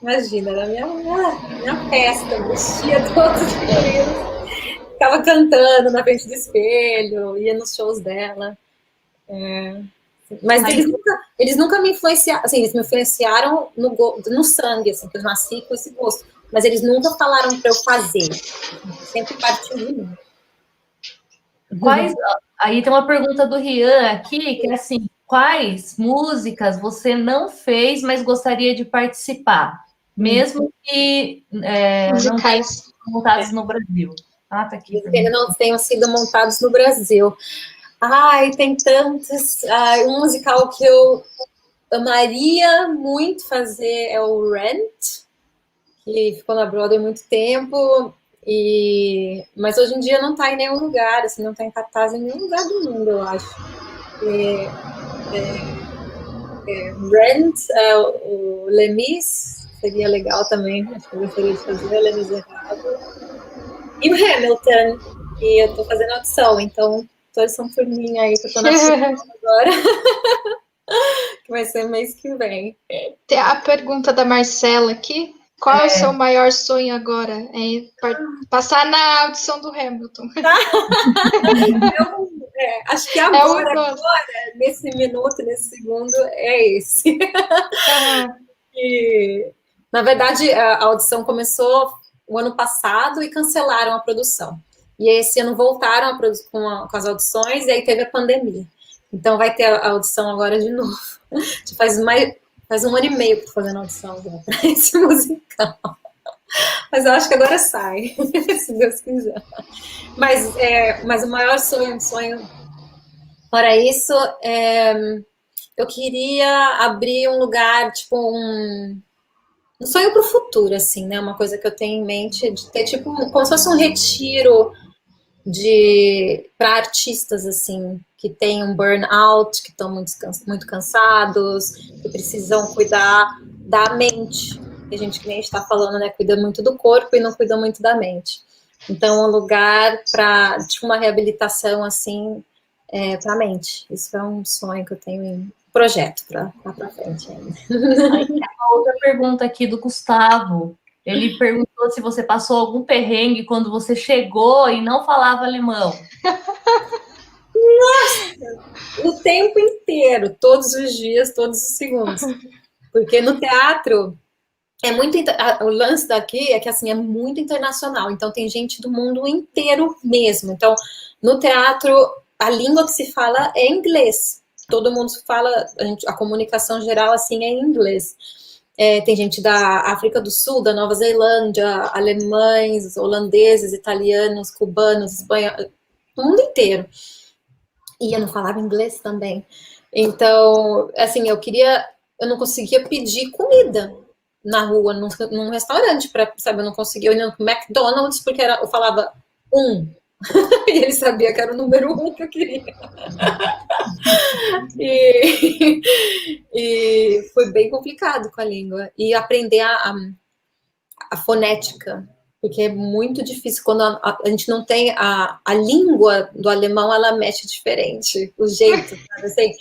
imagina, era minha festa, vestia todos os figurinos, ficava cantando na frente do espelho, ia nos shows dela. Mas eles nunca me influenciaram, assim, eles me influenciaram no sangue, assim, que eu nasci com esse gosto, mas eles nunca falaram para eu fazer, sempre partiu de mim. Aí tem uma pergunta do Rian aqui, que é assim, quais músicas você não fez, mas gostaria de participar, mesmo que não tenham sido montados no Brasil? Tá aqui. Ainda não tenham sido montados no Brasil. Ai, tem tantos. Um musical que eu amaria muito fazer é o Rent, que ficou na Broadway há muito tempo, mas hoje em dia não está em nenhum lugar, assim, não está em cartaz em nenhum lugar do mundo, eu acho. Rent, o Les Mis, seria legal também, acho que eu gostaria de fazer, Les Misérables. E o Hamilton, que eu estou fazendo audição, então torçam por mim aí, que eu tô na agora. Que vai ser mês que vem. Tem a pergunta da Marcela aqui. Qual é o seu maior sonho agora? Passar na audição do Hamilton. Acho que agora, nesse minuto, nesse segundo, é esse. E, na verdade, a audição começou o ano passado e cancelaram a produção. E esse ano voltaram com as audições, e aí teve a pandemia. Então vai ter a audição agora de novo. Faz 1 ano e meio que tô fazendo audição para esse musical. Mas eu acho que agora sai, se Deus quiser. Mas o maior sonho, fora isso, eu queria abrir um lugar, tipo um sonho para o futuro, assim, né? Uma coisa que eu tenho em mente de ter, tipo, como se fosse um retiro para artistas, assim, que têm um burnout, que estão muito cansados, que precisam cuidar da mente. Tem gente que nem está falando, né? Cuida muito do corpo e não cuida muito da mente. Então, um lugar para, tipo, uma reabilitação, assim, para a mente. Isso é um sonho que eu tenho em projeto para frente ainda. Uma outra pergunta aqui do Gustavo. Ele perguntou se você passou algum perrengue quando você chegou e não falava alemão. Nossa! O tempo inteiro, todos os dias, todos os segundos. Porque no teatro o lance daqui é que assim é muito internacional, então tem gente do mundo inteiro mesmo. Então, no teatro, a língua que se fala é inglês. Todo mundo fala, a comunicação geral assim é em inglês. Tem gente da África do Sul, da Nova Zelândia, alemães, holandeses, italianos, cubanos, espanhóis, o mundo inteiro. E eu não falava inglês também. Então, assim, eu não conseguia pedir comida na rua, num restaurante, sabe, eu não conseguia, eu ia no McDonald's, porque eu falava e ele sabia que era o número 1 que eu queria. E foi bem complicado com a língua. E aprender a fonética, porque é muito difícil quando a gente não tem a língua do alemão, ela mexe diferente, o jeito, sabe? Assim,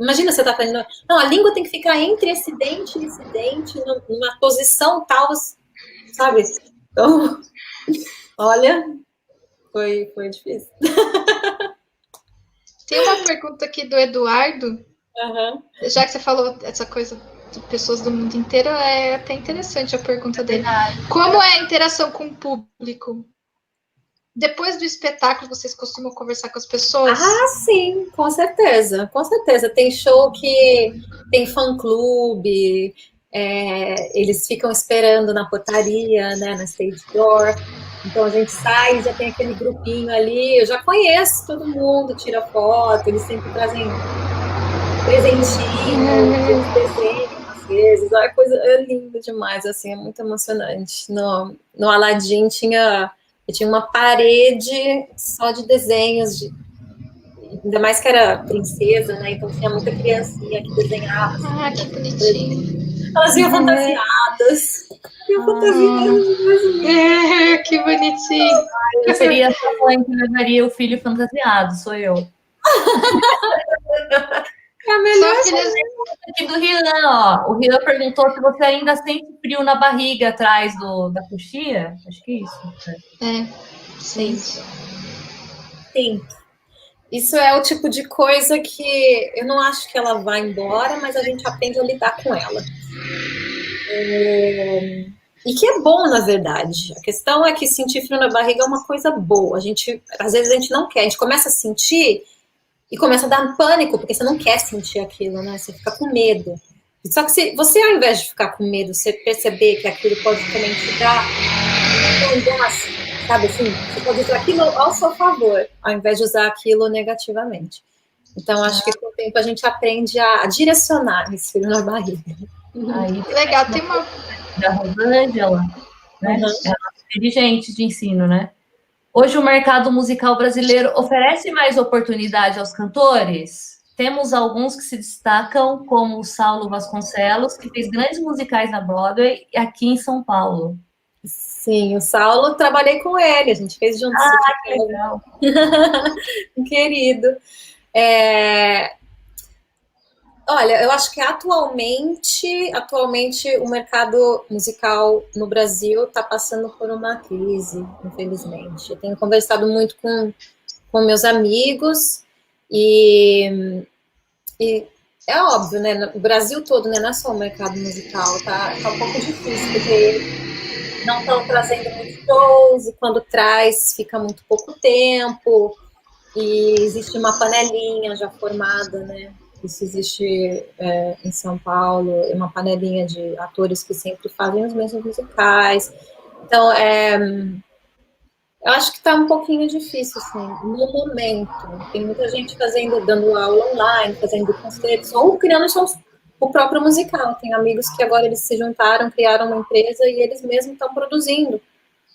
imagina você tá falando, não, a língua tem que ficar entre esse dente e esse dente, numa posição tal, sabe? Então, olha, foi difícil. Tem uma pergunta aqui do Eduardo. Uhum. Já que você falou essa coisa de pessoas do mundo inteiro, é até interessante a pergunta dele. Como é a interação com o público? Depois do espetáculo, vocês costumam conversar com as pessoas? Ah, sim, com certeza, com certeza. Tem show que tem fã-clube, eles ficam esperando na portaria, né, na stage door. Então a gente sai, já tem aquele grupinho ali, eu já conheço todo mundo, tira foto, eles sempre trazem presentinho, desenho, às vezes, é lindo demais, assim, é muito emocionante. No Aladdin tinha uma parede só de desenhos, ainda mais que era princesa, né, então tinha muita criancinha que desenhava. Ah, que bonitinho. Elas vinham fantasiadas. Que bonitinho. Eu seria a mãe que levaria o filho fantasiado, sou eu. É a melhor aqui do Rian, ó. O Rian perguntou se você ainda sente frio na barriga atrás da coxia. Acho que é isso. Sente. Sim. Isso é o tipo de coisa que eu não acho que ela vai embora, mas a gente aprende a lidar com ela. E que é bom, na verdade. A questão é que sentir frio na barriga é uma coisa boa. Às vezes a gente não quer, a gente começa a sentir e começa a dar pânico, porque você não quer sentir aquilo, né? Você fica com medo. Só que se você, ao invés de ficar com medo, você perceber que aquilo pode também te dar sabe assim? Você pode usar aquilo ao seu favor, ao invés de usar aquilo negativamente. Então, acho que com o tempo a gente aprende a direcionar esse frio na barriga. Aí, legal, tem uma... Da Rosângela, né? Ela é dirigente de ensino, né? Hoje o mercado musical brasileiro oferece mais oportunidade aos cantores? Temos alguns que se destacam, como o Saulo Vasconcelos, que fez grandes musicais na Broadway aqui em São Paulo. Sim, o Saulo, trabalhei com ele, a gente fez juntos. Que legal. Querido. Olha, eu acho que atualmente o mercado musical no Brasil está passando por uma crise, infelizmente. Eu tenho conversado muito com meus amigos e é óbvio, né? O Brasil todo, né? Não é só o mercado musical, tá um pouco difícil, porque não estão trazendo muitos shows e quando traz fica muito pouco tempo e existe uma panelinha já formada, né? Isso existe em São Paulo, uma panelinha de atores que sempre fazem os mesmos musicais. Então, eu acho que está um pouquinho difícil, assim, no momento. Tem muita gente dando aula online, fazendo concertos, ou criando o próprio musical. Tem amigos que agora eles se juntaram, criaram uma empresa e eles mesmos estão produzindo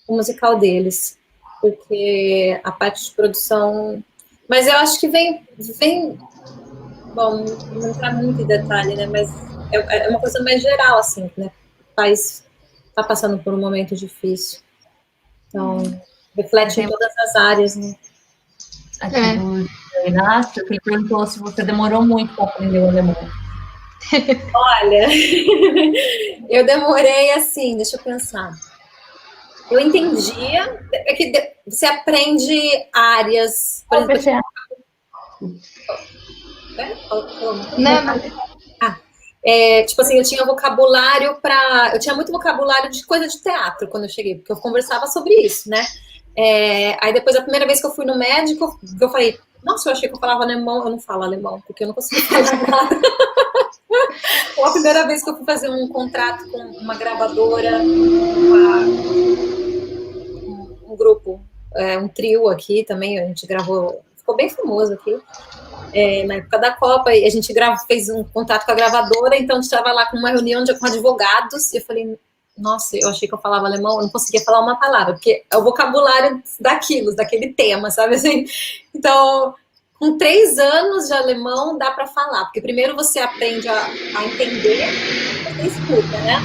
o musical deles. Porque a parte de produção... Mas eu acho que vem bom, não entrar muito em detalhe, né? Mas é uma coisa mais geral, assim, né? O país está passando por um momento difícil. Então... reflete em todas as áreas, né? Aqui do Inácio, que ele perguntou se você demorou muito para aprender o alemão. Olha, eu demorei assim, deixa eu pensar. Eu entendia, é que você aprende áreas, por exemplo... tipo assim, eu tinha vocabulário eu tinha muito vocabulário de coisa de teatro quando eu cheguei, porque eu conversava sobre isso, né? Aí depois, a primeira vez que eu fui no médico, eu falei, nossa, eu achei que eu falava alemão. Eu não falo alemão, porque eu não consigo falar nada. Ou a primeira vez que eu fui fazer um contrato com uma gravadora, um grupo, um trio aqui também, a gente gravou, ficou bem famoso aqui, na época da Copa, e a gente fez um contato com a gravadora, então a gente estava lá com uma reunião com advogados, e eu falei... Nossa, eu achei que eu falava alemão, eu não conseguia falar uma palavra, porque é o vocabulário daquele tema, sabe assim? Então, com 3 anos de alemão, dá para falar, porque primeiro você aprende a entender, você escuta, né?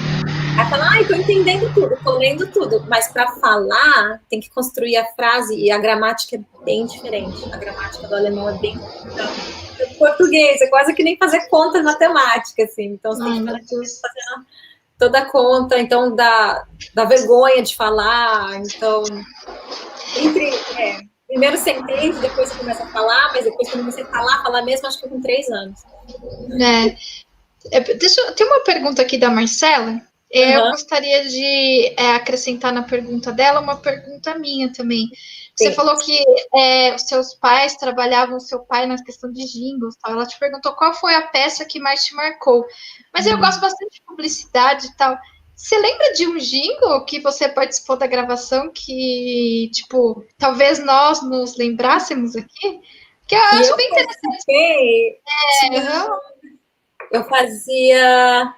Aí fala, tô entendendo tudo, tô lendo tudo, mas para falar, tem que construir a frase, e a gramática é bem diferente. A gramática do alemão é bem diferente. O português é quase que nem fazer conta matemática, assim, então você tem que fazer toda a conta, então, da vergonha de falar, então, primeiro você entende, depois você começa a falar, mas depois quando você falar mesmo, acho que com 3 anos. Tem uma pergunta aqui da Marcela, eu gostaria de acrescentar na pergunta dela uma pergunta minha também. Você falou que os seus pais trabalhavam, o seu pai na questão de jingles, tal. Ela te perguntou qual foi a peça que mais te marcou. Mas eu gosto bastante de publicidade e tal. Você lembra de um jingle que você participou da gravação que, tipo, talvez nós nos lembrássemos aqui? Que eu acho bem interessante. Eu fazia...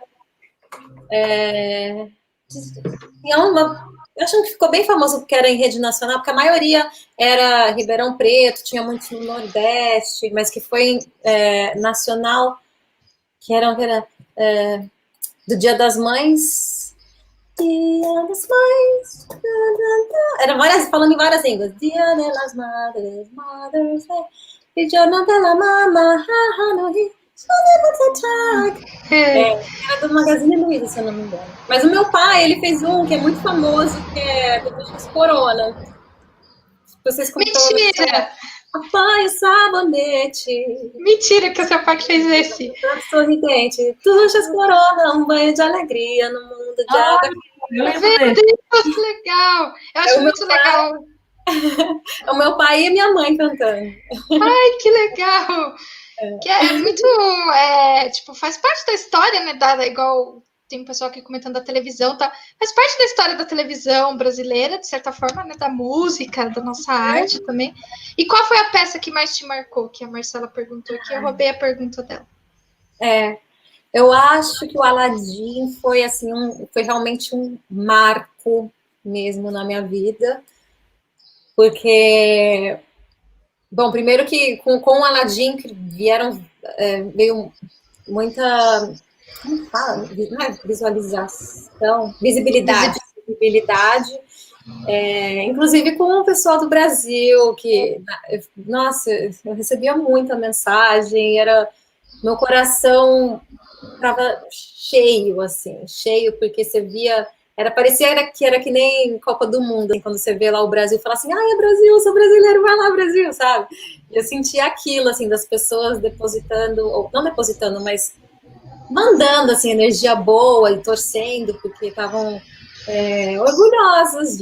eu acho que ficou bem famoso porque era em rede nacional, porque a maioria era Ribeirão Preto, tinha muitos no Nordeste, mas que foi nacional, que era do Dia das Mães. Dia das Mães. Era falando em várias línguas. Dia de las Madres, Mother's Day. Giorno della Mamma, era do Magazine Luiza, se eu não me engano. Mas o meu pai, ele fez um que é muito famoso, que é do Duchas Corona. Vocês Mentira! Papai, o sabonete. Mentira que o seu pai fez esse. Sorridente. Duchas Corona, um banho de alegria no mundo de água. Meu Deus, que legal! Eu acho muito legal. É o meu pai e a minha mãe cantando. Ai, que legal! Que é muito, tipo, faz parte da história, né, igual tem um pessoal aqui comentando da televisão, tá? Faz parte da história da televisão brasileira, de certa forma, né, da música, da nossa arte também. E qual foi a peça que mais te marcou, que a Marcela perguntou aqui, eu roubei a pergunta dela. Eu acho que o Aladdin foi, assim, foi realmente um marco mesmo na minha vida, porque... Bom, primeiro que com o Aladdin veio muita, como fala? Não é visualização, visibilidade. Inclusive com o pessoal do Brasil, que, nossa, eu recebia muita mensagem, meu coração estava cheio, assim, porque você via... Parecia que era que nem Copa do Mundo, quando você vê lá o Brasil e fala assim, é Brasil, eu sou brasileiro, vai lá, Brasil, sabe? Eu sentia aquilo, assim, das pessoas depositando, ou não depositando, mas mandando, assim, energia boa e torcendo, porque estavam orgulhosos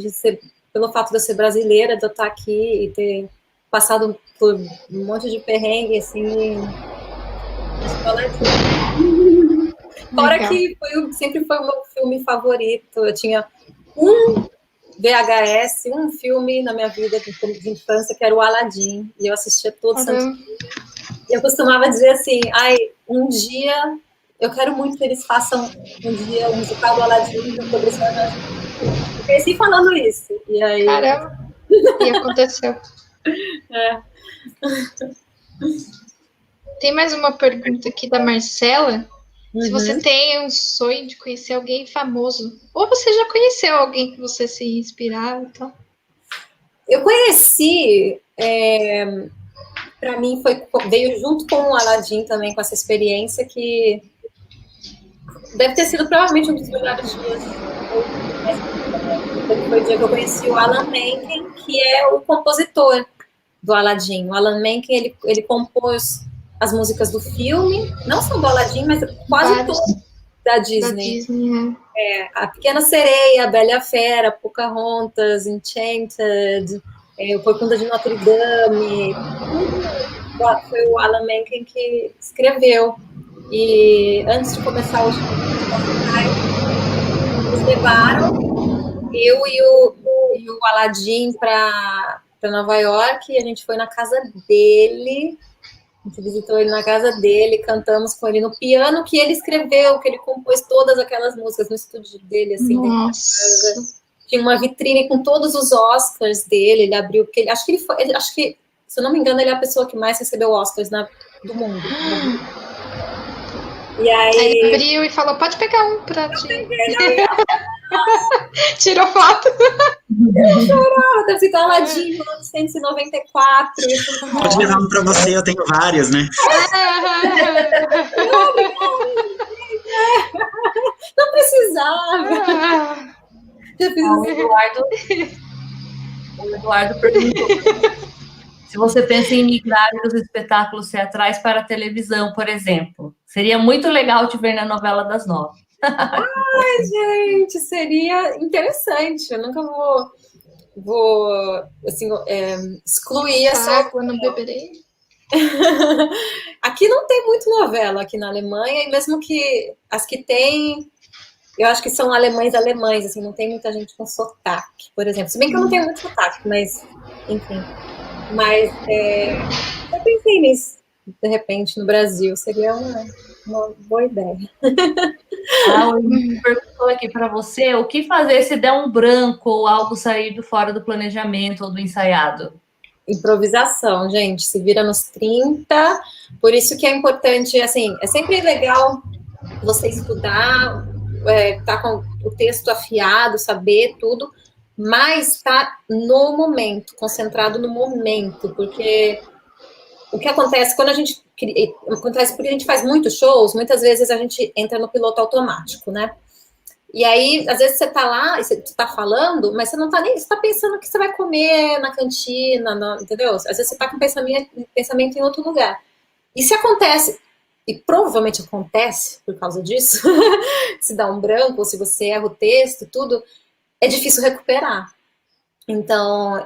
pelo fato de eu ser brasileira, de eu estar aqui e ter passado por um monte de perrengue, assim, na escola de... Fora que sempre foi o meu filme favorito. Eu tinha um VHS, um filme na minha vida de infância, que era o Aladdin, e eu assistia todo santo. Eu costumava dizer assim, um dia, eu quero muito que eles façam um dia um musical do Aladdin, sobre esse personagem. Eu cresci falando isso, e aí... Caramba! E aconteceu. Tem mais uma pergunta aqui da Marcela. Se você tem um sonho de conhecer alguém famoso, ou você já conheceu alguém que você se inspirava, então? Eu conheci, para mim veio junto com o Aladdin também, com essa experiência que deve ter sido provavelmente um dos melhores dias. Foi o dia que eu conheci o Alan Menken, que é o compositor do Aladdin. O Alan Menken, ele compôs as músicas do filme, não só do Aladdin, mas quase todas da Disney. A Pequena Sereia, a Bela e a Fera, Pocahontas, Enchanted, o Corcunda de Notre Dame, tudo foi o Alan Menken que escreveu. E antes de começar o show, eles levaram eu e o Aladdin para Nova York, e a gente foi na casa dele. A gente visitou ele na casa dele, cantamos com ele no piano que ele escreveu, que ele compôs todas aquelas músicas no estúdio dele, assim. Nossa. Tinha uma vitrine com todos os Oscars dele, ele abriu, porque acho que, se eu não me engano, ele é a pessoa que mais recebeu Oscars do mundo. E aí ele abriu e falou, pode pegar um pra ti. Tirou foto. Eu chorava, deve ser Aladdin, 1994. Pode levar um pra você, eu tenho várias, né? Não precisava. O Eduardo perguntou se você pensa em migrar dos espetáculos teatrais para a televisão, por exemplo. Seria muito legal te ver na novela das 9. Ai, gente, seria interessante. Eu nunca vou assim, excluir essa água, não beberei. Aqui não tem muito novela aqui na Alemanha, e mesmo que as que tem, eu acho que são alemães, assim, não tem muita gente com sotaque, por exemplo. Se bem que eu não tenho muito sotaque, mas, enfim. Mas eu pensei nisso, de repente, no Brasil. Seria uma boa ideia. Eu perguntou aqui para você, o que fazer se der um branco ou algo sair fora do planejamento ou do ensaiado? Improvisação, gente, se vira nos 30. Por isso que é importante, assim, é sempre legal você estudar, tá com o texto afiado, saber tudo, mas tá no momento, concentrado no momento, porque o que acontece quando acontece porque a gente faz muitos shows, muitas vezes a gente entra no piloto automático, né? E aí, às vezes você tá lá e você tá falando, mas você não tá nem, você tá pensando o que você vai comer na cantina, entendeu? Às vezes você tá com pensamento em outro lugar. E se acontece, e provavelmente acontece por causa disso, se dá um branco, ou se você erra o texto, tudo, é difícil recuperar. Então,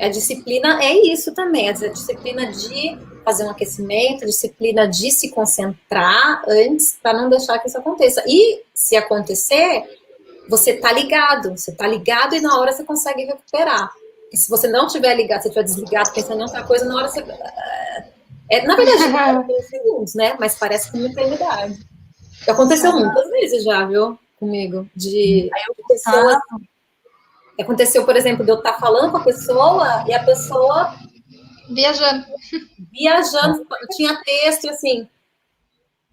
a disciplina é isso também, a disciplina de fazer um aquecimento, a disciplina de se concentrar antes para não deixar que isso aconteça. E, se acontecer, você tá ligado e na hora você consegue recuperar. E se você não estiver ligado, se estiver desligado, pensando em outra coisa, na hora você... na verdade, 2 segundos, né? Mas parece que é uma eternidade. Aconteceu muitas vezes já, viu? Comigo. Aconteceu, por exemplo, de eu estar falando com a pessoa e a pessoa... Viajando, tinha texto, assim...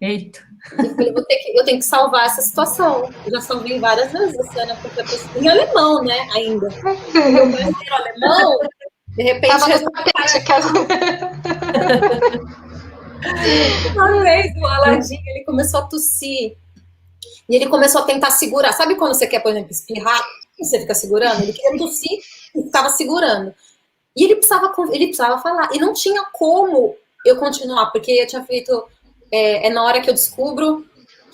Eita. Eu falei, eu tenho que salvar essa situação. Eu já salvei várias vezes a cena, porque a pessoa... Em alemão, né, ainda. Meu brasileiro alemão, de repente... Uma vez, o Aladdin, ele começou a tossir. E ele começou a tentar segurar. Sabe quando você quer, por exemplo, espirrar? E você fica segurando? Ele queria tossir e ficava segurando. E ele precisava falar. E não tinha como eu continuar, porque eu tinha feito... na hora que eu descubro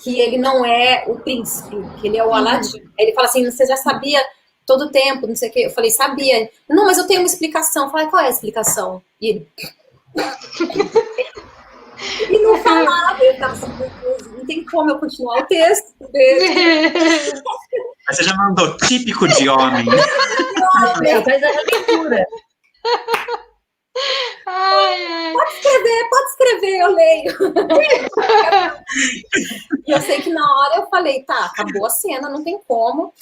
que ele não é o príncipe, que ele é o Aladdin. Aí ele fala assim, você já sabia todo o tempo, não sei o quê. Eu falei, sabia. Não, mas eu tenho uma explicação. Eu falei, qual é a explicação? E ele... E não falava, eu tava assim, não tem como eu continuar o texto. Mas você já mandou típico de homem. Faz a leitura. Pode escrever, eu leio. E eu sei que na hora eu falei, tá, acabou a cena, não tem como.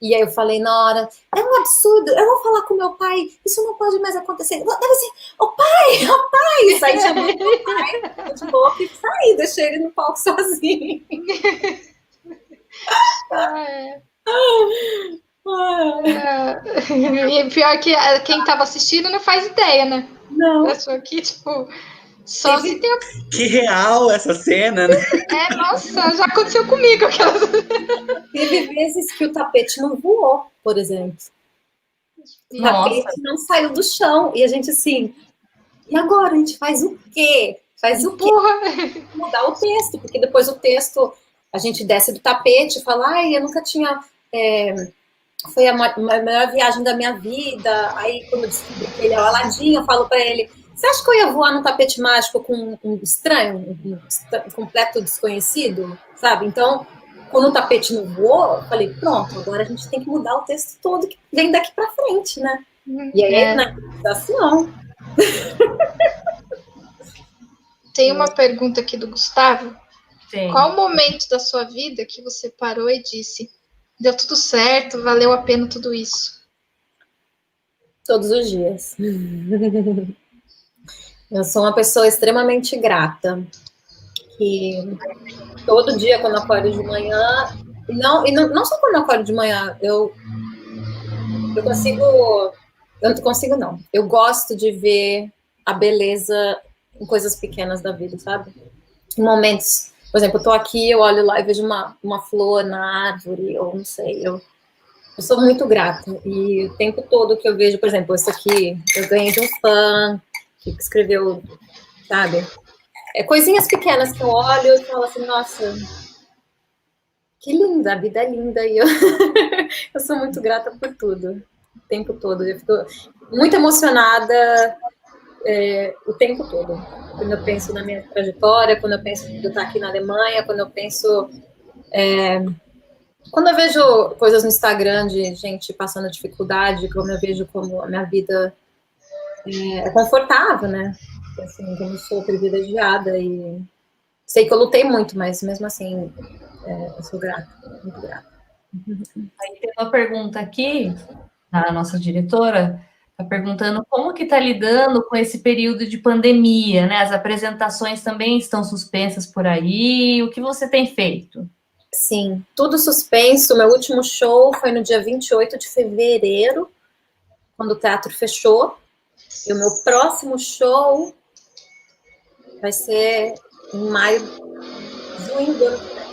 E aí eu falei na hora, é um absurdo, eu vou falar com meu pai, isso não pode mais acontecer. Deve ser, ô pai! Saí chamando meu pai, de louco, e saí, deixei ele no palco sozinho. E pior que quem tava assistindo não faz ideia, né? Não. Achou que, tipo, só se tem... Que real essa cena, né? Nossa, já aconteceu comigo. Teve vezes que o tapete não voou, por exemplo. O tapete não saiu do chão. E a gente assim, e agora? A gente faz o quê? Mudar o texto, porque depois o texto, a gente desce do tapete e fala, eu nunca tinha... foi a melhor viagem da minha vida. Aí, quando eu descobri que ele é o Aladim, eu falo pra ele, você acha que eu ia voar num tapete mágico com um estranho, um completo desconhecido, sabe? Então, quando o tapete não voou, eu falei, pronto, agora a gente tem que mudar o texto todo que vem daqui pra frente, né? E aí, na improvisação... Tem uma pergunta aqui do Gustavo. Sim. Qual o momento da sua vida que você parou e disse, deu tudo certo, valeu a pena tudo isso? Todos os dias. Eu sou uma pessoa extremamente grata, que todo dia quando eu acordo de manhã, e não só quando eu acordo de manhã, eu gosto de ver a beleza em coisas pequenas da vida, sabe? Em momentos, por exemplo, eu tô aqui, eu olho lá e vejo uma flor na árvore, ou não sei, eu sou muito grata, e o tempo todo que eu vejo, por exemplo, isso aqui, eu ganhei de um fã, que escreveu, sabe? Coisinhas pequenas que eu olho e falo assim, nossa, que linda, a vida é linda, e eu sou muito grata por tudo, o tempo todo. Eu fico muito emocionada o tempo todo. Quando eu penso na minha trajetória, quando eu penso em eu estar aqui na Alemanha, quando eu penso... quando eu vejo coisas no Instagram de gente passando dificuldade, como eu vejo como a minha vida é confortável, né? Assim, como eu sou privilegiada e sei que eu lutei muito, mas mesmo assim eu sou grata, muito grata. Aí tem uma pergunta aqui, a nossa diretora está perguntando como que está lidando com esse período de pandemia, né? As apresentações também estão suspensas por aí, o que você tem feito? Sim, tudo suspenso. Meu último show foi no dia 28 de fevereiro, quando o teatro fechou. E o meu próximo show vai ser em maio, junho do ano que vem.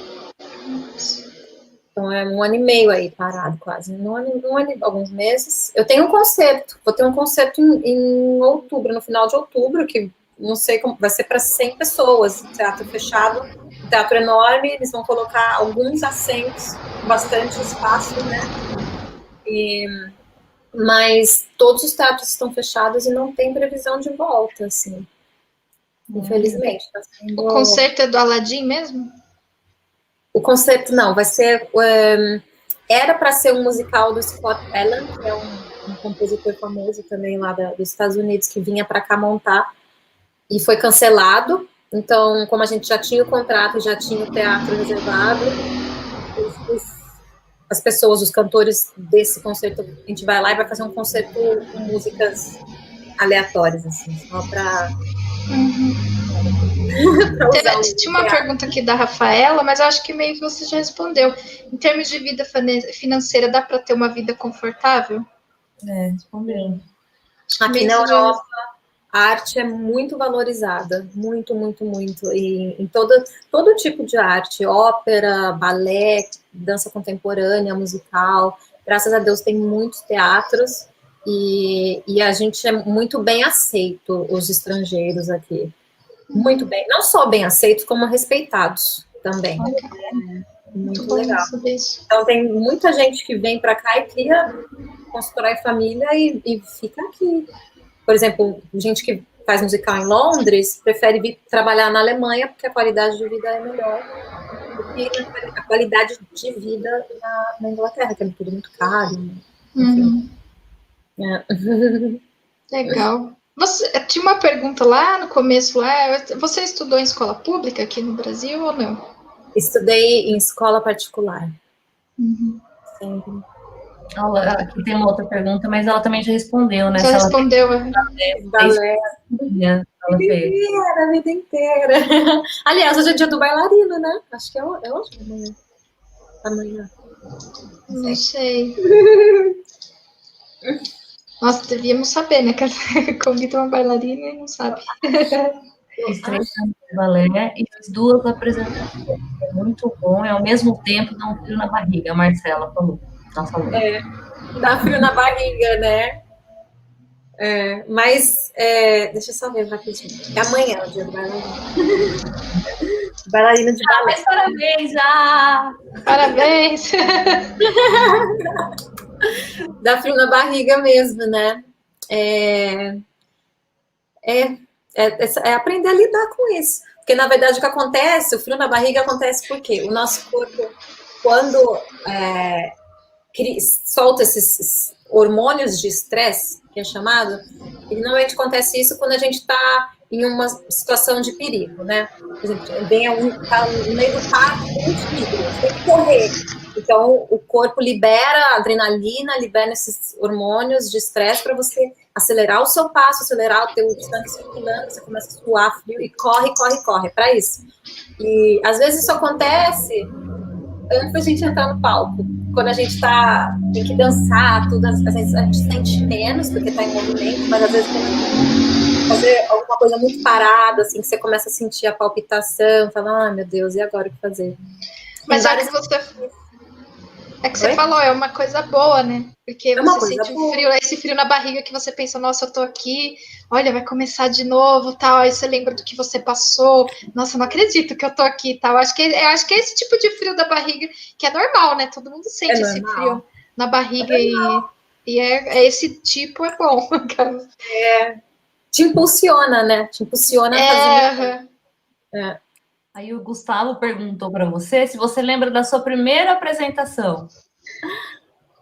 Então é 1 ano e meio aí parado, quase. Alguns meses. Eu tenho um concerto, vou ter um concerto em outubro, no final de outubro, que não sei como, vai ser para 100 pessoas, teatro fechado, um teatro enorme, eles vão colocar alguns assentos, bastante espaço, né? Mas todos os teatros estão fechados e não tem previsão de volta, assim. Infelizmente. Tá sendo... O concerto é do Aladim mesmo? O concerto, não, vai ser... era para ser um musical do Scott Allan, que é um compositor famoso também lá dos Estados Unidos, que vinha para cá montar, e foi cancelado. Então, como a gente já tinha o contrato, já tinha o teatro reservado, as pessoas, os cantores desse concerto, a gente vai lá e vai fazer um concerto com músicas aleatórias, assim, só para... Tinha uma pergunta aqui da Rafaela, mas eu acho que meio que você já respondeu. Em termos de vida financeira, dá para ter uma vida confortável? Respondeu. Aqui na Europa, a arte é muito valorizada, muito, muito, muito. E em todo tipo de arte, ópera, balé, dança contemporânea, musical. Graças a Deus tem muitos teatros e a gente é muito bem aceito, os estrangeiros aqui. Muito bem. Não só bem aceitos, como respeitados também. Muito legal. Então, tem muita gente que vem para cá e cria, constrói família e fica aqui. Por exemplo, gente que faz musical em Londres prefere vir trabalhar na Alemanha porque a qualidade de vida é melhor. a qualidade de vida na Inglaterra, que é tudo muito caro. Uhum. É. Legal. Tinha uma pergunta lá no começo, você estudou em escola pública aqui no Brasil ou não? Estudei em escola particular. Uhum. Sempre. Aqui tem uma outra pergunta, mas ela também já respondeu, né? Já respondeu. Balé. A vida inteira. Aliás, hoje é dia do bailarino, né? Acho que é hoje ou amanhã? Amanhã. Não sei. Nossa, devíamos saber, né? Que convida uma bailarina e não sabe. Fiz 3 anos de balé e fiz 2 apresentações. É muito bom e, ao mesmo tempo, dá um frio na barriga, a Marcela falou. Nossa, dá frio na barriga, né? Mas, deixa eu só ver rapidinho. É amanhã o dia do bailarino. Bailarina de balé. Mas parabéns, já! Parabéns! Dá frio na barriga mesmo, né? É aprender a lidar com isso. Porque, na verdade, o que acontece, o frio na barriga acontece porque o nosso corpo, quando solta esses hormônios de estresse, que é chamado, e normalmente acontece isso quando a gente está em uma situação de perigo, né? Por exemplo, tá no meio do parque, muito perigo, você tem que correr. Então, o corpo libera adrenalina, libera esses hormônios de estresse para você acelerar o seu passo, acelerar o teu sangue circulando, você começa a suar frio e corre, para isso. E, às vezes, isso acontece antes da gente entrar no palco. Quando a gente tem que dançar, tudo, às vezes a gente sente menos, porque está em movimento, mas às vezes tem que fazer alguma coisa muito parada, assim, que você começa a sentir a palpitação, fala, meu Deus, e agora o que fazer? Mas já que você falou, é uma coisa boa, né? Porque você sente o frio, esse frio na barriga que você pensa, nossa, eu tô aqui, olha, vai começar de novo, tal, aí você lembra do que você passou, nossa, eu não acredito que eu tô aqui, tal. Acho que é esse tipo de frio da barriga que é normal, né? Todo mundo sente esse frio na barriga e esse tipo é bom. Te impulsiona, né? Te impulsiona a fazer. Aí o Gustavo perguntou para você se você lembra da sua primeira apresentação.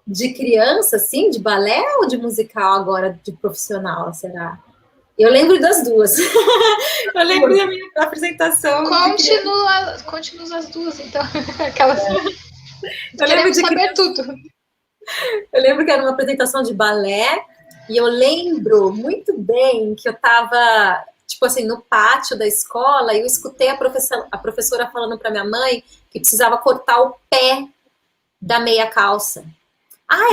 De criança, assim? De balé ou de musical agora, de profissional, será? Eu lembro das duas. Eu lembro da minha apresentação. Continua as duas, então. Aquelas... Eu lembro de saber tudo. Eu lembro que era uma apresentação de balé e eu lembro muito bem que eu estava... tipo assim, no pátio da escola, e eu escutei a professora falando para minha mãe que precisava cortar o pé da meia calça.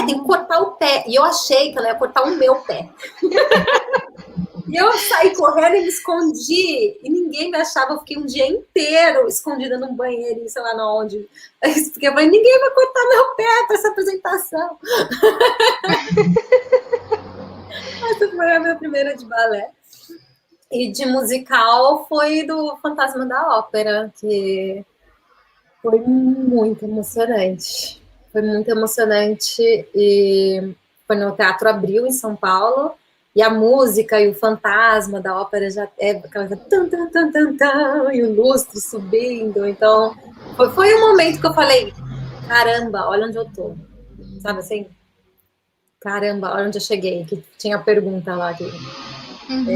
Tem que cortar o pé. E eu achei que ela ia cortar o meu pé. E eu saí correndo e me escondi, e ninguém me achava. Eu fiquei um dia inteiro escondida num banheiro, sei lá onde. Porque eu falei, ninguém vai cortar meu pé para essa apresentação. Essa foi a minha primeira de balé. E de musical foi do Fantasma da Ópera, que foi muito emocionante. Foi muito emocionante e foi no Teatro Abril, em São Paulo, e a música e o fantasma da ópera já é aquela tan, tan, tan, tan, tan, e o lustre subindo. Então, foi um momento que eu falei, caramba, olha onde eu tô. Sabe assim? Caramba, olha onde eu cheguei, que tinha a pergunta lá aqui.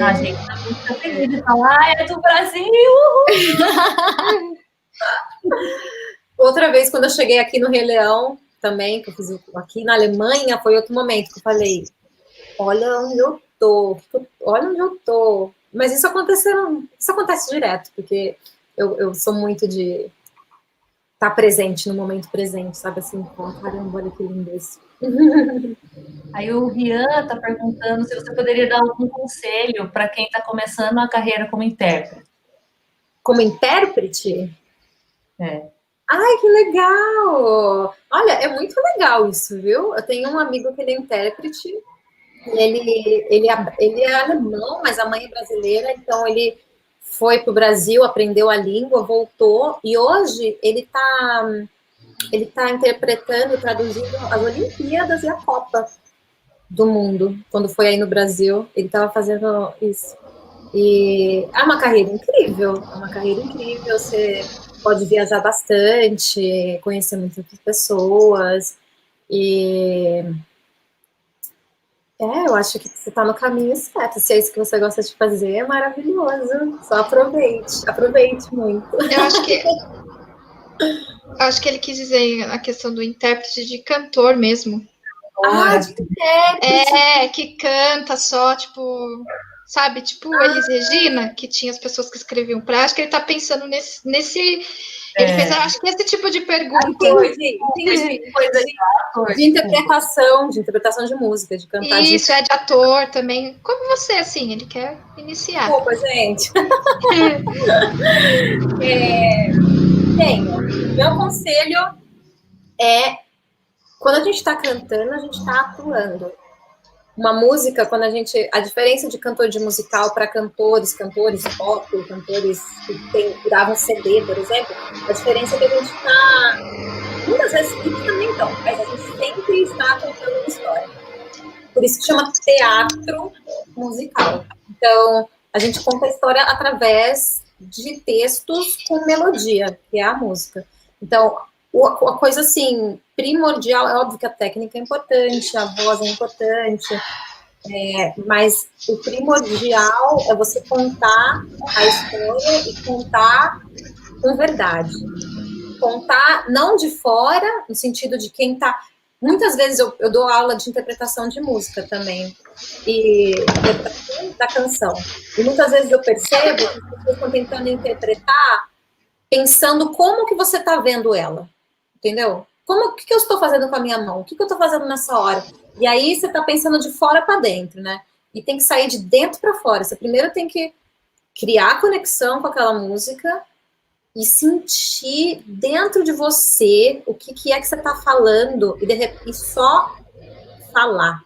A gente tá muito feliz de falar, é do Brasil! Outra vez, quando eu cheguei aqui no Rei Leão, também, que eu fiz aqui na Alemanha, foi outro momento que eu falei, olha onde eu tô, Mas isso acontece direto, porque eu sou muito de estar presente no momento presente, sabe assim, caramba, olha que lindo isso. Aí o Rian está perguntando se você poderia dar algum conselho para quem está começando a carreira como intérprete. Como intérprete? Ai, que legal! Olha, é muito legal isso, viu? Eu tenho um amigo que ele é intérprete, ele é alemão, mas a mãe é brasileira, então ele foi para o Brasil, aprendeu a língua, voltou, e hoje ele está interpretando, traduzindo as Olimpíadas e a Copa do Mundo. Quando foi aí no Brasil, ele estava fazendo isso. E é uma carreira incrível, você pode viajar bastante, conhecer muitas pessoas, e eu acho que você está no caminho certo. Se é isso que você gosta de fazer, é maravilhoso. Só aproveite muito. Eu acho que ele quis dizer a questão do intérprete de cantor mesmo. De intérprete. Que canta só, tipo, sabe, tipo Elis Regina, que tinha as pessoas que escreviam pra. Acho que ele tá pensando nesse ele fez, acho que esse tipo de pergunta. Entendi. De interpretação de música, de cantar. Isso, de ator também. Como você, assim, ele quer iniciar. Desculpa, gente. Meu conselho é, quando a gente está cantando, a gente está atuando. Uma música, a diferença de cantor de musical para cantores pop, cantores que gravam CD, por exemplo, a diferença é que a gente está, muitas vezes, e também não, mas a gente sempre está contando uma história. Por isso que chama teatro musical. Então, a gente conta a história através de textos com melodia, que é a música. Então, a coisa, assim, primordial, é óbvio que a técnica é importante, a voz é importante, mas o primordial é você contar a história e contar com verdade. Contar não de fora, no sentido de quem está... Muitas vezes eu dou aula de interpretação de música também, e da canção. E muitas vezes eu percebo que as pessoas estão tentando interpretar pensando como que você está vendo ela. Entendeu? O que eu estou fazendo com a minha mão? O que eu estou fazendo nessa hora? E aí você está pensando de fora para dentro, né? E tem que sair de dentro para fora. Você primeiro tem que criar conexão com aquela música e sentir dentro de você o que é que você está falando e só falar.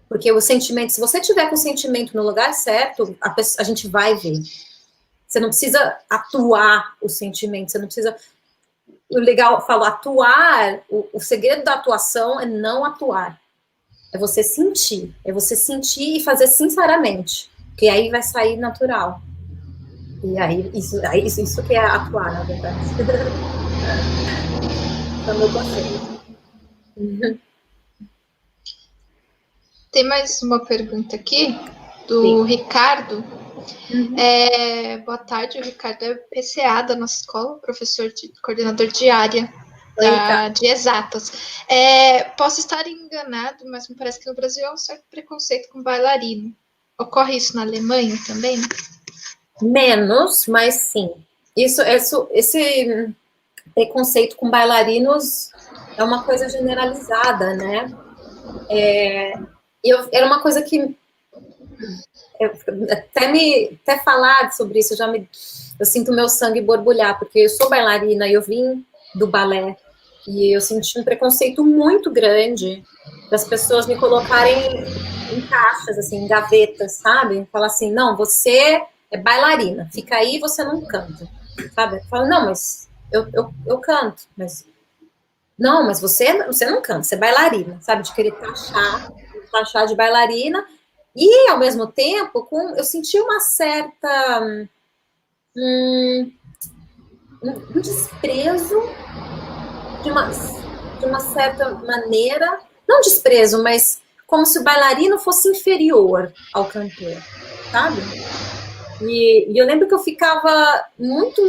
Porque o sentimento, se você tiver com o sentimento no lugar certo, a gente vai ver. Você não precisa atuar o sentimento, você não precisa... O legal, falo, atuar, o segredo da atuação é não atuar. É você sentir e fazer sinceramente, que aí vai sair natural. E aí, isso que é atuar, na verdade. É o meu conselho. Tem mais uma pergunta aqui, do Ricardo. Boa tarde, o Ricardo é PCA da nossa escola, coordenador de área de exatas. Posso estar enganado, mas me parece que no Brasil há um certo preconceito com bailarino. Ocorre isso na Alemanha também? Menos, mas sim. Esse preconceito com bailarinos é uma coisa generalizada, né? Era uma coisa que até falar sobre isso, eu sinto meu sangue borbulhar, porque eu sou bailarina e eu vim do balé, e eu senti um preconceito muito grande das pessoas me colocarem em caixas, assim, em gavetas, sabe? Falar assim, não, você é bailarina, fica aí, você não canta, sabe? Eu falo, não, mas eu canto, mas... Não, mas você não canta, você é bailarina, sabe? De querer taxar de bailarina. E, ao mesmo tempo, eu senti uma certa... um desprezo de uma certa maneira, não desprezo, mas como se o bailarino fosse inferior ao cantor, sabe? E eu lembro que eu ficava muito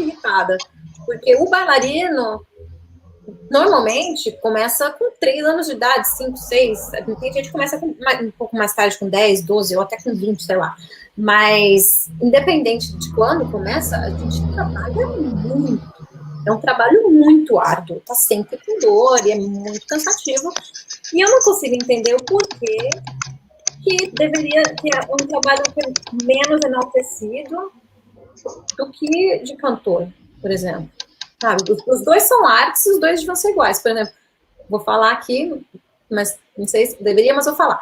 irritada, porque o bailarino normalmente começa com 3 anos de idade, 5, 6, tem gente que começa um pouco mais tarde, com 10, 12, ou até com 20, sei lá. Mas, independente de quando começa, a gente trabalha muito. É um trabalho muito árduo, tá sempre com dor e é muito cansativo. E eu não consigo entender o porquê que deveria ter um trabalho menos enaltecido do que de cantor, por exemplo. Sabe? Os dois são artes e os dois deviam ser iguais. Por exemplo, vou falar aqui, mas não sei se deveria, mas vou falar.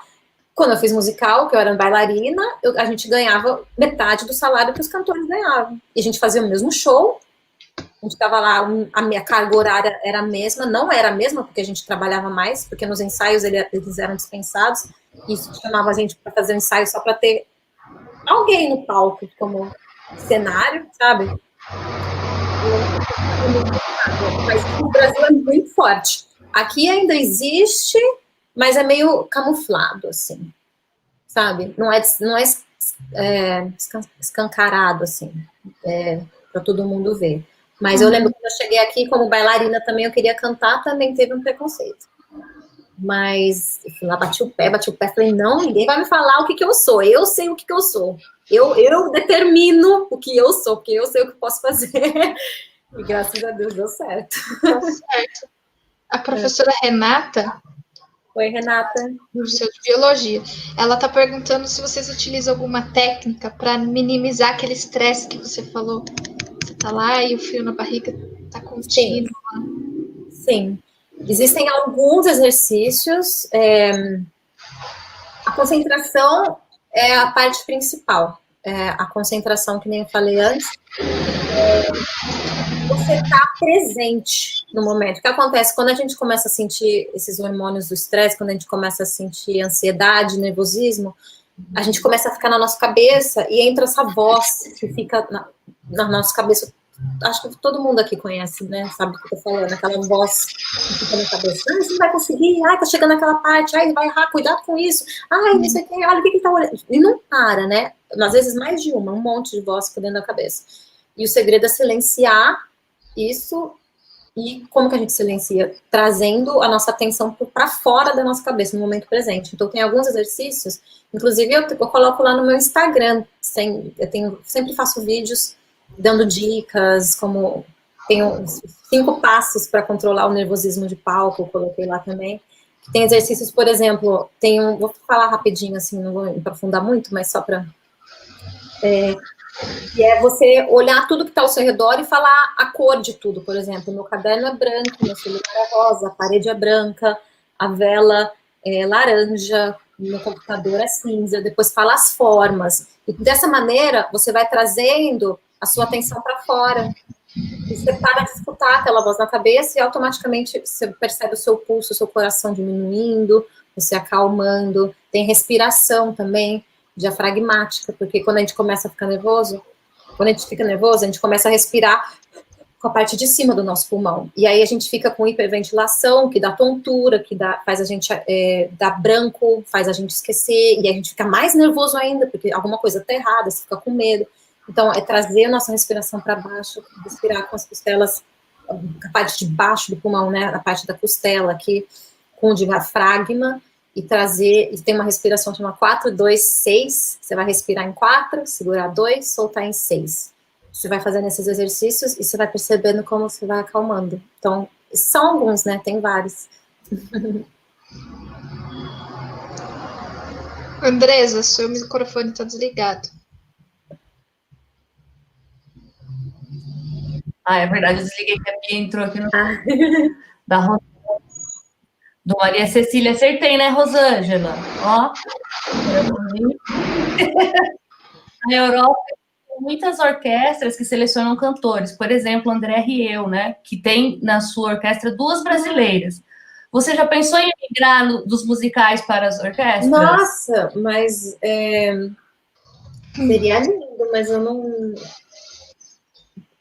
Quando eu fiz musical, que eu era bailarina, a gente ganhava metade do salário que os cantores ganhavam. E a gente fazia o mesmo show, a gente estava lá, a minha carga horária era a mesma, não era a mesma, porque a gente trabalhava mais, porque nos ensaios eles eram dispensados, e isso chamava a gente para fazer um ensaio só para ter alguém no palco como cenário, sabe? mas o Brasil é muito forte. Aqui ainda existe, mas é meio camuflado, assim, sabe? Não é escancarado, assim, para todo mundo ver. Mas eu lembro que quando eu cheguei aqui, como bailarina também, eu queria cantar, também teve um preconceito. Mas eu fui lá, bati o pé, falei, não, ninguém vai me falar o que eu sou, eu sei o que eu sou. Eu determino o que eu sou, porque eu sei o que eu posso fazer. E graças a Deus deu certo. Tá certo. A professora Renata, Oi, Renata. professora de biologia, ela tá perguntando se vocês utilizam alguma técnica para minimizar aquele estresse que você falou. Você tá lá e o frio na barriga tá contínuo. Sim. Existem alguns exercícios. A concentração é a parte principal. A concentração, que nem eu falei antes, você está presente no momento. O que acontece quando a gente começa a sentir esses hormônios do estresse, quando a gente começa a sentir ansiedade, nervosismo, a gente começa a ficar na nossa cabeça e entra essa voz que fica na nossa cabeça. Acho que todo mundo aqui conhece, né? Sabe o que eu tô falando? Aquela voz que fica na cabeça. Você não vai conseguir. Tá chegando naquela parte. Vai errar, cuidado com isso. Não sei o que. Olha o que ele tá olhando. E não para, né? Às vezes mais de um monte de voz por dentro da cabeça. E o segredo é silenciar isso. E como que a gente silencia? Trazendo a nossa atenção para fora da nossa cabeça, no momento presente. Então, tem alguns exercícios, inclusive eu coloco lá no meu Instagram. Sempre faço vídeos dando dicas, como tenho 5 passos para controlar o nervosismo de palco, eu coloquei lá também. Tem exercícios, por exemplo, vou falar rapidinho, assim, não vou me aprofundar muito, mas só para... que é você olhar tudo que está ao seu redor e falar a cor de tudo. Por exemplo, meu caderno é branco, meu celular é rosa, a parede é branca, a vela é laranja, meu computador é cinza. Depois fala as formas. E dessa maneira, você vai trazendo a sua atenção para fora. E você para de escutar aquela voz na cabeça e automaticamente você percebe o seu pulso, o seu coração diminuindo, você acalmando. Tem respiração também, diafragmática, porque quando a gente começa a ficar nervoso, a gente começa a respirar com a parte de cima do nosso pulmão. E aí a gente fica com hiperventilação, que dá tontura, que faz a gente dar branco, faz a gente esquecer, e aí a gente fica mais nervoso ainda, porque alguma coisa está errada, você fica com medo. Então, é trazer a nossa respiração para baixo, respirar com as costelas, a parte de baixo do pulmão, né, a parte da costela aqui, com o diafragma, e tem uma respiração chamada 4, 2, 6, você vai respirar em 4, segurar 2, soltar em 6. Você vai fazendo esses exercícios e você vai percebendo como você vai acalmando. Então, são alguns, né, tem vários. Andresa, seu microfone está desligado. É verdade, eu desliguei que a Bia entrou aqui no... da Rosângela. Do Maria Cecília, acertei, né, Rosângela? Ó. Na Europa, tem muitas orquestras que selecionam cantores. Por exemplo, André Rieu, né, que tem na sua orquestra 2 brasileiras. Você já pensou em migrar dos musicais para as orquestras? Nossa, mas seria lindo, mas eu não...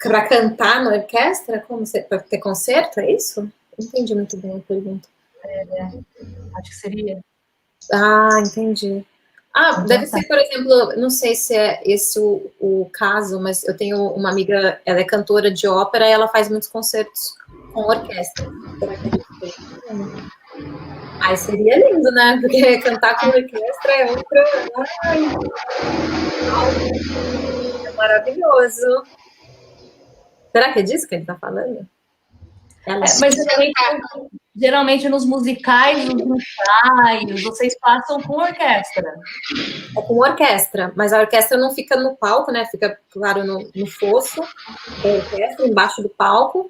Para cantar na orquestra? Como para ter concerto, é isso? Não entendi muito bem a pergunta. Acho que seria. Entendi. Deve ser, por exemplo, não sei se é esse o caso, mas eu tenho uma amiga, ela é cantora de ópera e ela faz muitos concertos com orquestra. Seria lindo, né? Porque cantar com orquestra é outra... é maravilhoso. Será que é disso que ele está falando? Mas geralmente nos musicais, nos ensaios, vocês passam com orquestra. É com orquestra, mas a orquestra não fica no palco, né? Fica, claro, no fosso da orquestra, embaixo do palco.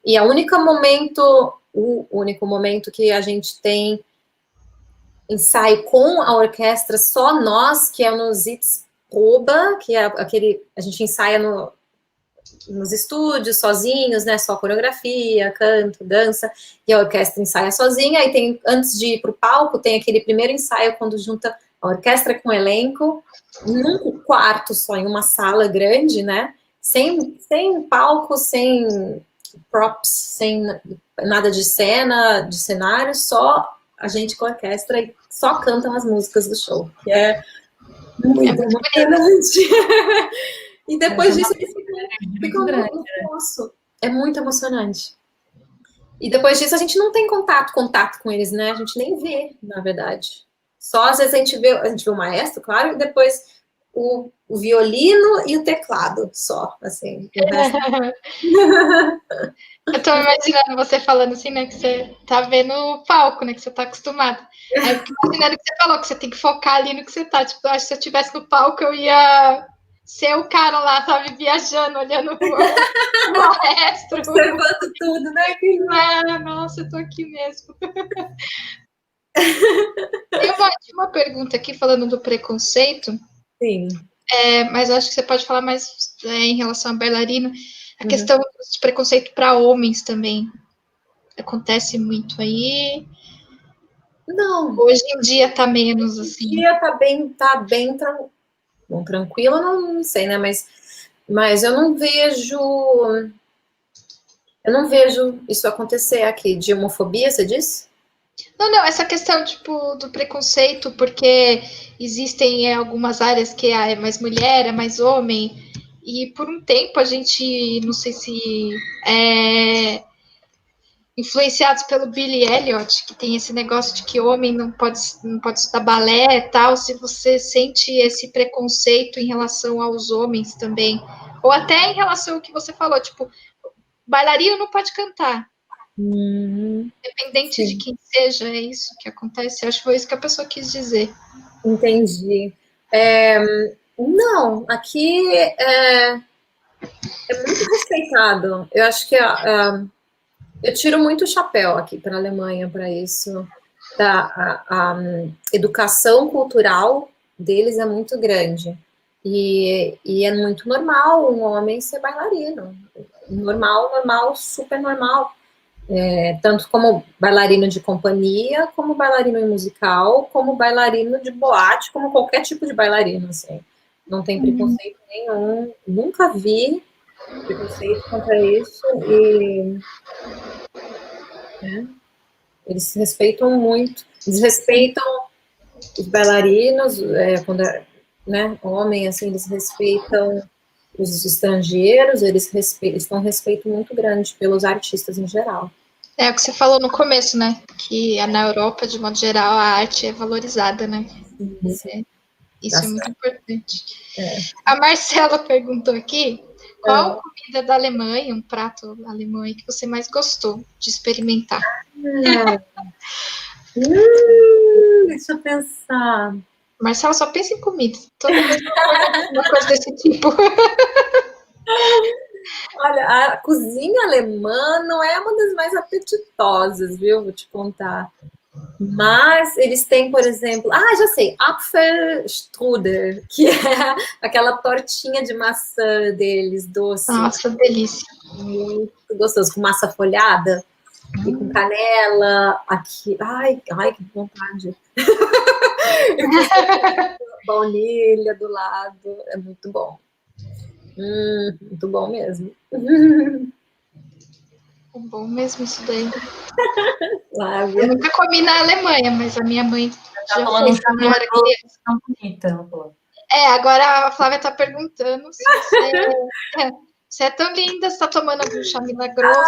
E o único momento que a gente tem ensaio com a orquestra, só nós, que é no Sitzprobe, que é a gente ensaia nos estúdios, sozinhos, né, só coreografia, canto, dança, e a orquestra ensaia sozinha, aí antes de ir para o palco, tem aquele primeiro ensaio, quando junta a orquestra com o elenco, num quarto só, em uma sala grande, né, sem palco, sem props, sem nada de cena, de cenário, só a gente com a orquestra e só cantam as músicas do show, que é muito emocionante. E depois disso eles ficam no poço. É muito emocionante. E depois disso a gente não tem contato com eles, né? A gente nem vê, na verdade. Só às vezes a gente vê o maestro, claro, e depois o violino e o teclado, só, assim. Eu tô imaginando você falando assim, né, que você tá vendo o palco, né, que você tá acostumado. Aí eu fico imaginando que você falou, que você tem que focar ali no que você tá. Tipo, eu acho que se eu estivesse no palco, eu ia ser o cara lá, sabe, viajando, olhando o maestro. Observando tudo, né? Nossa, eu tô aqui mesmo. Tem uma pergunta aqui, falando do preconceito. Sim. Mas eu acho que você pode falar mais em relação a bailarino. A questão de preconceito para homens também. Acontece muito aí. Não. Hoje em dia tá menos, assim. Hoje em dia tá bem tranquilo, não sei, né? Mas eu não vejo isso acontecer aqui. De homofobia, você disse? Não, essa questão, tipo, do preconceito, porque existem algumas áreas que é mais mulher, é mais homem, e por um tempo a gente, não sei se influenciados pelo Billy Elliot, que tem esse negócio de que homem não pode estudar balé e tal, se você sente esse preconceito em relação aos homens também, ou até em relação ao que você falou, tipo, bailarino não pode cantar, independente de quem seja, é isso que acontece. Eu acho que foi isso que a pessoa quis dizer. Entendi. Não, aqui é muito respeitado. Eu acho que eu tiro muito o chapéu aqui para a Alemanha para isso. A educação cultural deles é muito grande. E é muito normal um homem ser bailarino. Normal, super normal. Tanto como bailarino de companhia, como bailarino em musical, como bailarino de boate, como qualquer tipo de bailarino, assim. Não tem preconceito nenhum. Nunca vi preconceito contra isso. E eles se respeitam muito. Eles respeitam os bailarinos, quando homem, assim, eles respeitam os estrangeiros, eles têm um respeito muito grande pelos artistas em geral. É o que você falou no começo, né? Que na Europa, de modo geral, a arte é valorizada, né? Isso é muito importante. A Marcela perguntou aqui, qual comida da Alemanha, um prato alemão aí que você mais gostou de experimentar? Deixa eu pensar. Marcela só pensa em comida. Toda vez que uma coisa desse tipo. Olha, a cozinha alemã não é uma das mais apetitosas, viu? Vou te contar. Mas eles têm, por exemplo, já sei, Apfelstrudel, que é aquela tortinha de maçã deles, doce. Nossa, delícia. Muito gostoso, com massa folhada e com canela. Aqui, ai, que vontade. Baunilha do lado, é muito bom. Muito bom mesmo. É bom mesmo isso daí. Flávia. Eu nunca comi na Alemanha, mas a minha mãe já fez na hora que... agora a Flávia tá perguntando se você é tão linda, você tá tomando algum chá milagroso.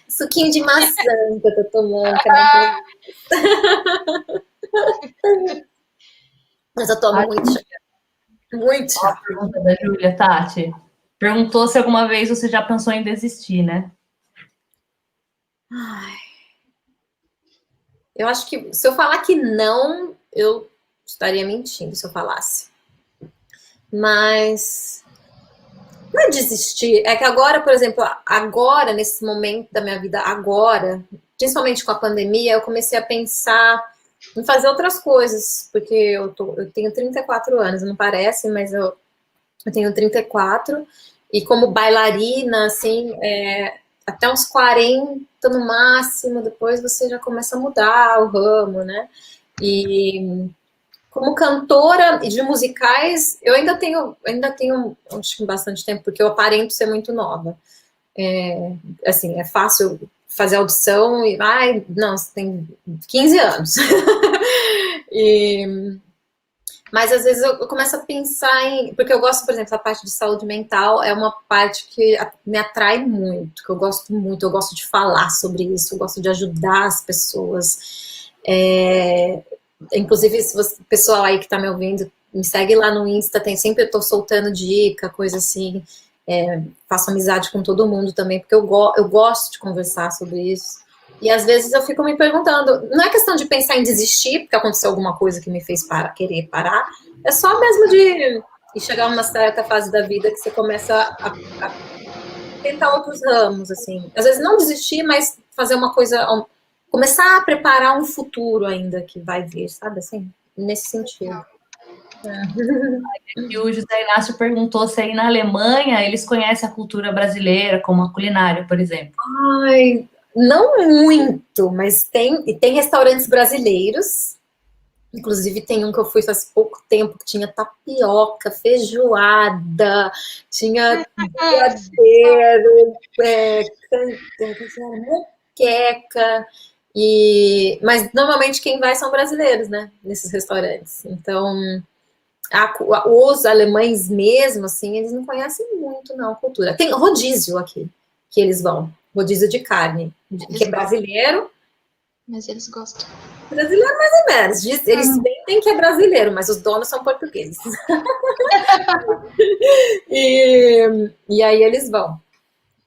Suquinho de maçã que eu tô tomando. Mas eu tomo muito chá. Muito chá. A pergunta da Júlia, Tati. Perguntou se alguma vez você já pensou em desistir, né? Eu acho que se eu falar que não, eu estaria mentindo se eu falasse. Mas não é desistir. É que agora, por exemplo, nesse momento da minha vida, principalmente com a pandemia, eu comecei a pensar em fazer outras coisas, porque eu tenho 34 anos, não parece, mas eu tenho 34, e como bailarina, assim, até uns 40 no máximo, depois você já começa a mudar o ramo, né? E como cantora e de musicais, eu ainda tenho acho que bastante tempo, porque eu aparento ser muito nova. Assim, é fácil fazer audição e, não, você tem 15 anos. Mas às vezes eu começo a pensar porque eu gosto, por exemplo, a parte de saúde mental é uma parte que me atrai muito, que eu gosto muito, eu gosto de falar sobre isso, eu gosto de ajudar as pessoas. Inclusive, se você, pessoal aí que tá me ouvindo, me segue lá no Insta, sempre eu tô soltando dica, coisa assim, faço amizade com todo mundo também, porque eu gosto de conversar sobre isso. E às vezes eu fico me perguntando, não é questão de pensar em desistir, porque aconteceu alguma coisa que me fez querer parar, é só mesmo de chegar a uma certa fase da vida que você começa a tentar outros ramos, assim. Às vezes não desistir, mas fazer uma coisa, começar a preparar um futuro ainda que vai vir, sabe, assim, nesse sentido. E o José Inácio perguntou se aí na Alemanha eles conhecem a cultura brasileira, como a culinária, por exemplo. Ai, não muito, mas tem restaurantes brasileiros. Inclusive tem um que eu fui faz pouco tempo que tinha tapioca, feijoada, tinha brigadeiro, moqueca. Mas normalmente quem vai são brasileiros, né? Nesses restaurantes. Então, os alemães mesmo, assim, eles não conhecem muito, não, a cultura. Tem rodízio aqui, que eles vão. Rodízio de carne, que é brasileiro. Mas eles gostam. Brasileiro, mais ou menos. Eles sentem que é brasileiro, mas os donos são portugueses. E aí eles vão.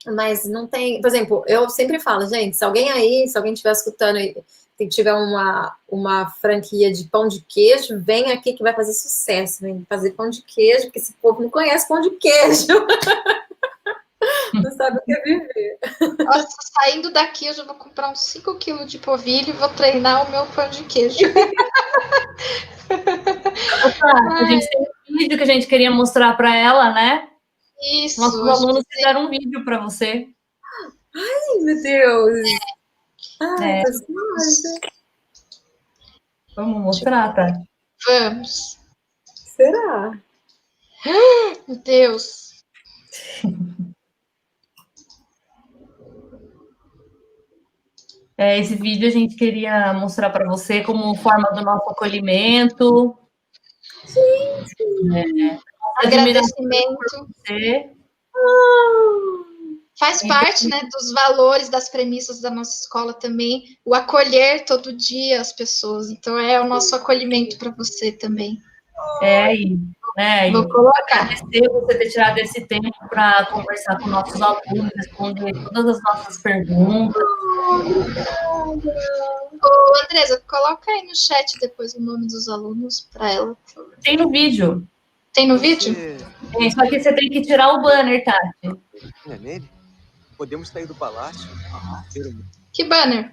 Mas não tem... Por exemplo, eu sempre falo, gente, se alguém estiver escutando e tiver uma franquia de pão de queijo, vem aqui que vai fazer sucesso. Vem fazer pão de queijo, porque esse povo não conhece pão de queijo. Não sabe o que é viver. Nossa, saindo daqui, eu já vou comprar uns 5 quilos de polvilho e vou treinar o meu pão de queijo. A gente tem um vídeo que a gente queria mostrar para ela, né? Isso. Nossos alunos fizeram um vídeo para você. Ai, meu Deus. Vamos mostrar, tá? Vamos. Será? Meu Deus. Esse vídeo a gente queria mostrar para você como forma do nosso acolhimento. Agradecimento. Faz parte, né, dos valores, das premissas da nossa escola também, o acolher todo dia as pessoas. Então, é o nosso acolhimento para você também. Vou colocar. Agradecer você ter tirado esse tempo para conversar com nossos alunos, responder todas as nossas perguntas. Ô, Andresa, coloca aí no chat depois o nome dos alunos para ela. Tem no vídeo. Tem no vídeo? Só que você tem que tirar o banner, Tati. É nele? Podemos sair do palácio? Que banner?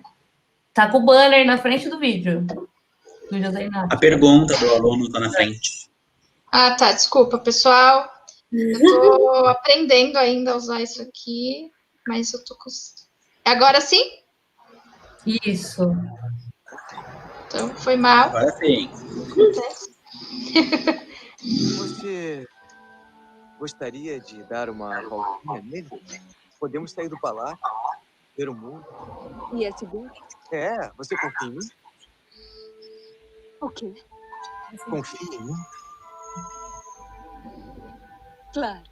Tá com o banner na frente do vídeo. Do José Inácio. A pergunta do aluno tá na frente. Ah, tá. Desculpa, pessoal. Eu tô aprendendo ainda a usar isso aqui, mas eu tô com... Agora sim? Isso. Então, foi mal. Agora sim. Você gostaria de dar uma voltinha nele? Podemos sair do palácio, ver o mundo. E é seguro? Você confia em mim? O quê? Confia em mim? Claro.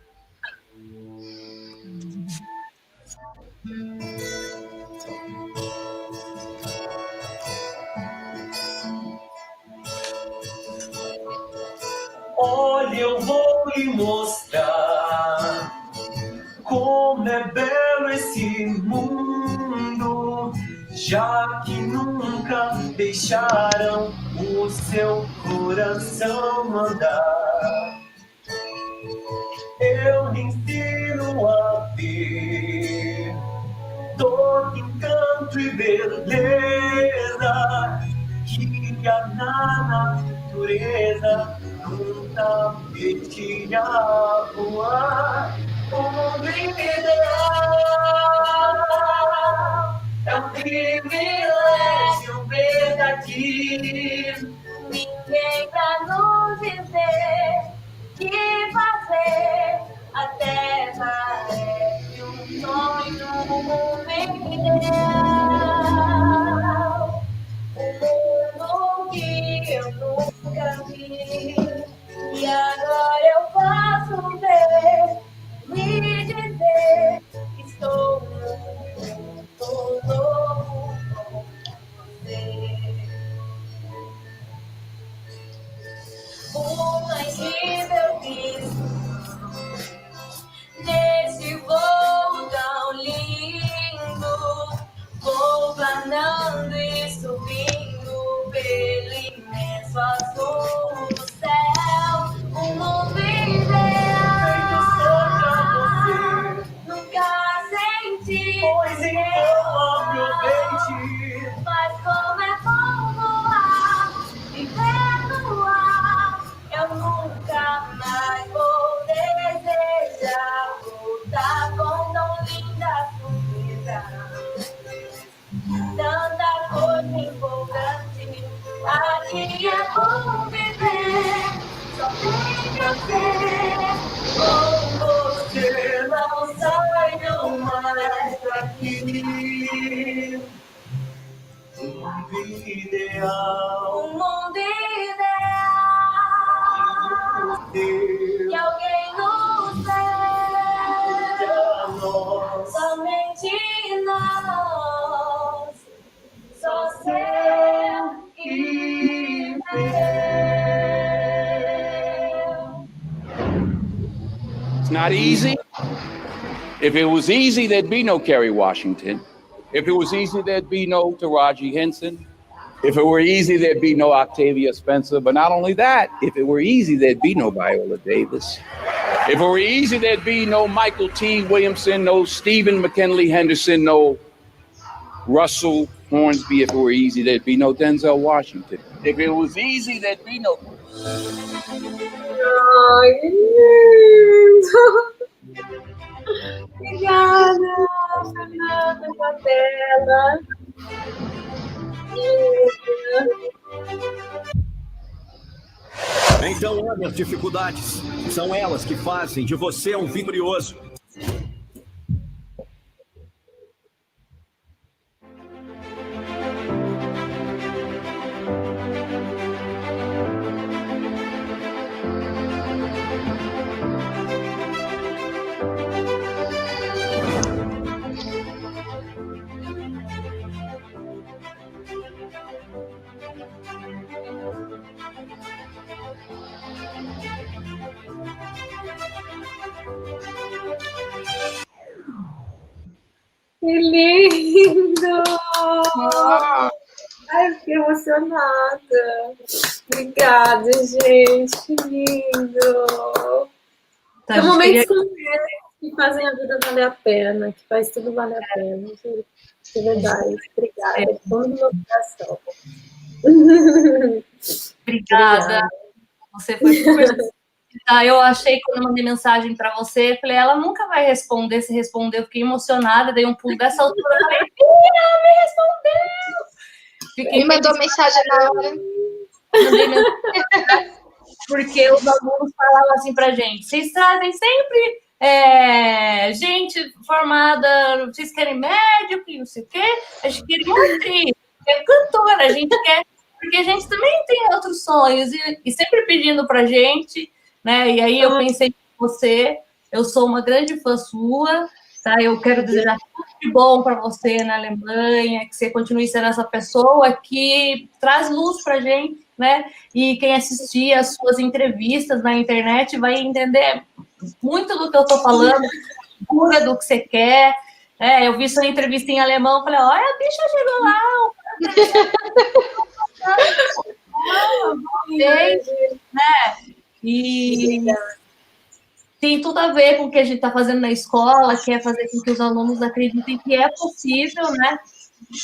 Olha, eu vou lhe mostrar como é belo esse mundo, já que nunca deixaram o seu coração andar. Eu lhe ensino a ver todo encanto e beleza que há na natureza, num tapete a voar. O mundo ideal é um privilégio verdadeiro. Ninguém pra planando e subindo pelo imenso azul do céu. Um mundo ideal, nunca senti. Pois então aproveite. Mas como é bom voar, viver no ar, eu nunca mais vou desejar voltar com tão linda surpresa. Tanta coisa empolgante, aqui é bom viver, só tem prazer. Com você não saio mais daqui. Um mundo ideal. Um mundo ideal. Que alguém nos dê. Somente nós. Só ser e ver. It's not easy. If it was easy, there'd be no Kerry Washington. If it was easy, there'd be no Taraji Henson. If it were easy, there'd be no Octavia Spencer. But not only that, if it were easy, there'd be no Viola Davis. If it were easy, there'd be no Michael T. Williamson, no Stephen McKinley Henderson, no Russell Hornsby. If it were easy, there'd be no Denzel Washington. If it was easy, there'd be no... Ai, obrigada, Fernanda, Isabela. Então, olha as dificuldades. São elas que fazem de você um vitorioso. Que lindo! Ai, fiquei emocionada. Obrigada, gente. Que lindo! Tá, São momentos como esse que fazem a vida valer a pena, que faz tudo valer a pena. De verdade. Obrigada. De todo o meu coração. Obrigada. Você foi super... Tá, eu achei, quando eu mandei mensagem para você, falei, ela nunca vai responder. Se responder, eu fiquei emocionada, dei um pulo dessa altura, falei, ela me respondeu! Me mandou mensagem na hora. Mandei mensagem, porque os alunos falavam assim pra gente, vocês trazem sempre gente formada, vocês querem médico e não sei o quê, a gente quer uma atriz, quer cantora, a gente quer, porque a gente também tem outros sonhos, e sempre pedindo pra gente, né? E aí eu pensei em você, eu sou uma grande fã sua, tá? Eu quero desejar tudo de bom para você na Alemanha, que você continue sendo essa pessoa que traz luz para a gente, né? E quem assistir as suas entrevistas na internet vai entender muito do que eu estou falando, do que você quer. Eu vi sua entrevista em alemão, falei, olha, a bicha chegou lá, né? E tem tudo a ver com o que a gente está fazendo na escola, que é fazer com que os alunos acreditem que é possível, né?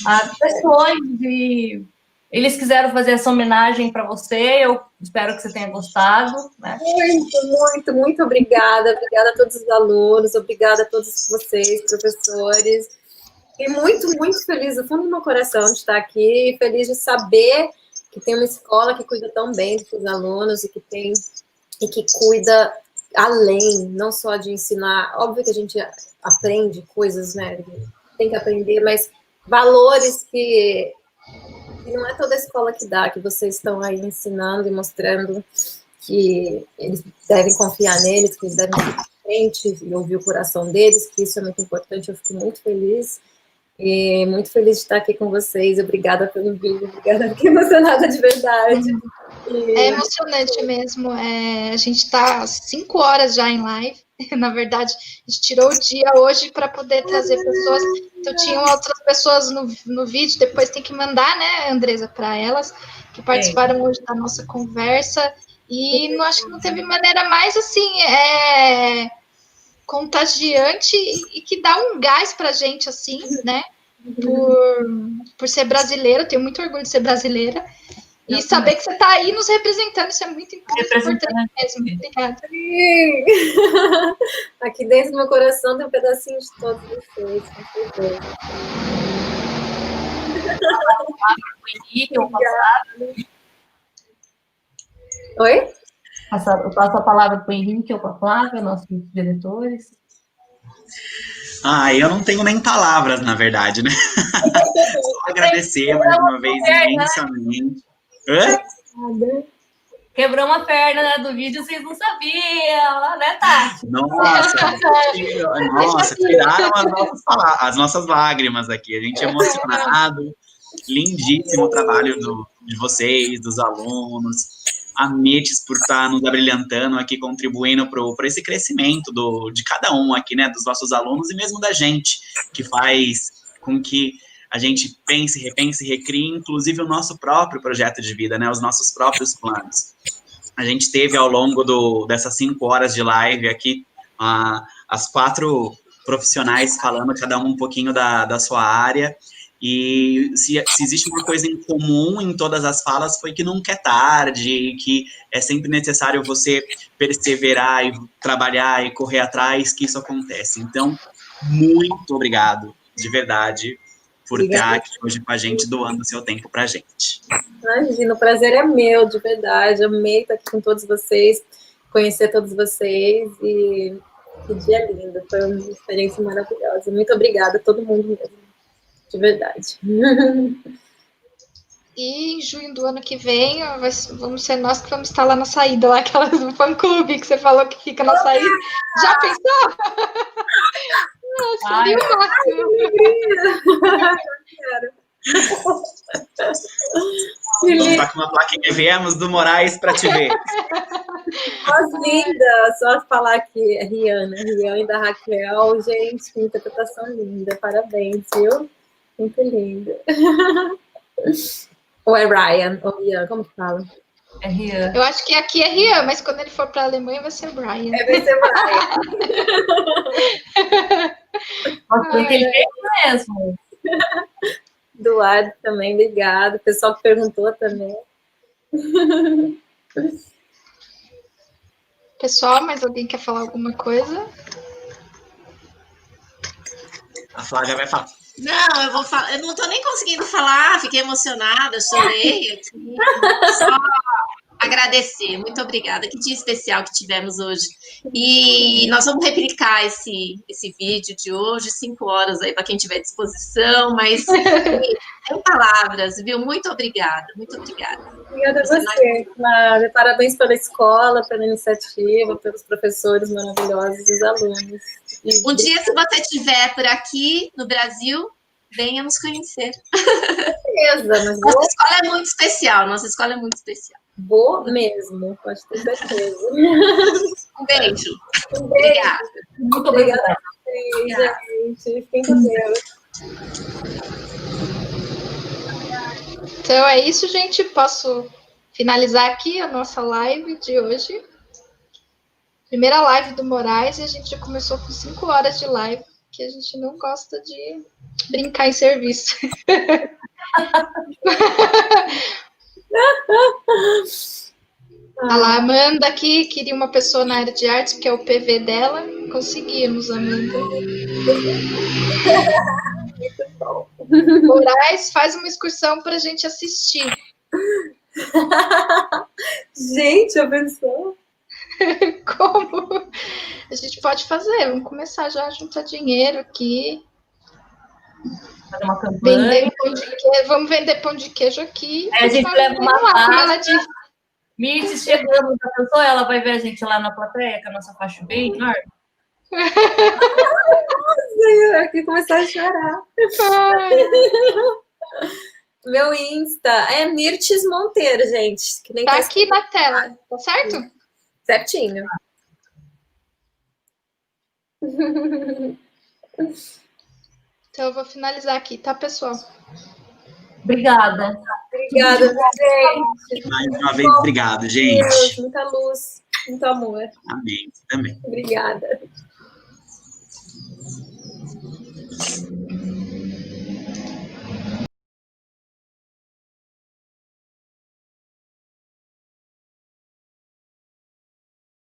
As pessoas, e eles quiseram fazer essa homenagem para você, eu espero que você tenha gostado, né? Muito obrigada. Obrigada a todos os alunos, obrigada a todos vocês, professores. Fiquei muito feliz, do fundo do meu coração, de estar aqui, feliz de saber que tem uma escola que cuida tão bem dos alunos e que cuida além, não só de ensinar. Óbvio que a gente aprende coisas, né? Tem que aprender, mas valores que não é toda a escola que dá, que vocês estão aí ensinando e mostrando que eles devem confiar neles, que eles devem ir à frente e ouvir o coração deles, que isso é muito importante. Eu fico muito feliz. E muito feliz de estar aqui com vocês. Obrigada pelo vídeo, obrigada, fiquei emocionada de verdade. É emocionante mesmo. A gente está 5 horas já em live. Na verdade, a gente tirou o dia hoje para poder trazer pessoas. Então, tinham outras pessoas no vídeo, depois tem que mandar, né, Andresa, para elas, que participaram hoje da nossa conversa. E não acho que não teve maneira mais, assim, contagiante e que dá um gás pra gente, assim, né, por ser brasileira. Eu tenho muito orgulho de ser brasileira. E saber que você está aí nos representando, isso é muito importante mesmo. Obrigada. Aqui dentro do meu coração tem um pedacinho de todos vocês, com certeza. Oi? Eu passo a palavra para o Henrique ou para a Flávia, nossos diretores. Eu não tenho nem palavras, na verdade, né? Só agradecer mais uma vez imensamente. Quebrou uma perna, né, do vídeo, vocês não sabiam, né, Tati? Nossa, tiraram as nossas lágrimas aqui. A gente é emocionado. Lindíssimo o trabalho de vocês, dos alunos. A Mirtes por estar nos abrilhantando aqui, contribuindo para esse crescimento de cada um aqui, né, dos nossos alunos e mesmo da gente, que faz com que a gente pense, repense, recrie, inclusive o nosso próprio projeto de vida, né, os nossos próprios planos. A gente teve ao longo dessas 5 horas de live aqui, as 4 profissionais falando cada um pouquinho da sua área. E se existe uma coisa em comum em todas as falas, foi que nunca é tarde, que é sempre necessário você perseverar e trabalhar e correr atrás, que isso acontece. Então, muito obrigado, de verdade, por estar aqui hoje com a gente, doando o seu tempo pra gente. Imagina, o prazer é meu, de verdade. Amei estar aqui com todos vocês, conhecer todos vocês e que dia lindo. Foi uma experiência maravilhosa. Muito obrigada a todo mundo mesmo. De verdade. E em junho do ano que vem, vamos ser nós que vamos estar lá na saída, lá aquela do fã-clube que você falou que fica na saída. Já pensou? Seria o máximo. Vamos estar com uma plaquinha, viemos do Moraes para te ver. Voz linda, só falar que é Rihanna e da Raquel, gente, que interpretação linda, parabéns, viu? Muito lindo. Ou é Ryan, ou Rian, como que fala? É Rian. Eu acho que aqui é Rian, mas quando ele for para a Alemanha vai ser Brian. Vai ser Brian. Porque ele veio mesmo. Eduardo também, obrigado. O pessoal que perguntou também. Pessoal, mais alguém quer falar alguma coisa? A Flávia vai falar. Não, eu vou falar. Eu não estou nem conseguindo falar, fiquei emocionada, chorei aqui. Só agradecer, muito obrigada. Que dia especial que tivemos hoje. E nós vamos replicar esse vídeo de hoje, 5 horas aí para quem tiver disposição, mas sem palavras, viu? Muito obrigada, muito obrigada. Obrigada a você, Flávia. Parabéns pela escola, pela iniciativa, pelos professores maravilhosos e os alunos. Um dia, se você estiver por aqui no Brasil, venha nos conhecer. Certeza, mas nossa escola é muito especial, nossa escola é muito especial. Vou mesmo, pode ter certeza. Um beijo. Obrigada. Muito obrigada a vocês, gente. Fiquem com Deus. Então é isso, gente. Posso finalizar aqui a nossa live de hoje. Primeira live do Moraes, e a gente já começou com 5 horas de live, que a gente não gosta de brincar em serviço. A Amanda aqui queria uma pessoa na área de artes, porque é o PV dela. Conseguimos, Amanda. Muito bom. Moraes, faz uma excursão para a gente assistir. Gente, já pensou? Como? A gente pode fazer, vamos começar já a juntar dinheiro aqui. Fazer uma campanha. Vamos vender pão de queijo aqui. Aí a gente leva uma faixa. Mirtes chegando, já pensou? Ela vai ver a gente lá na plateia, com a nossa faixa bem enorme. Nossa, aqui começar a chorar. Meu Insta é Mirtes Monteiro, gente. Que nem tá aqui na tela, tá certo? Certinho. Então eu vou finalizar aqui, tá, pessoal? Obrigada. Obrigada, gente. Mais uma vez, obrigado, gente. Deus, muita luz, muito amor. Amém. Também. Obrigada.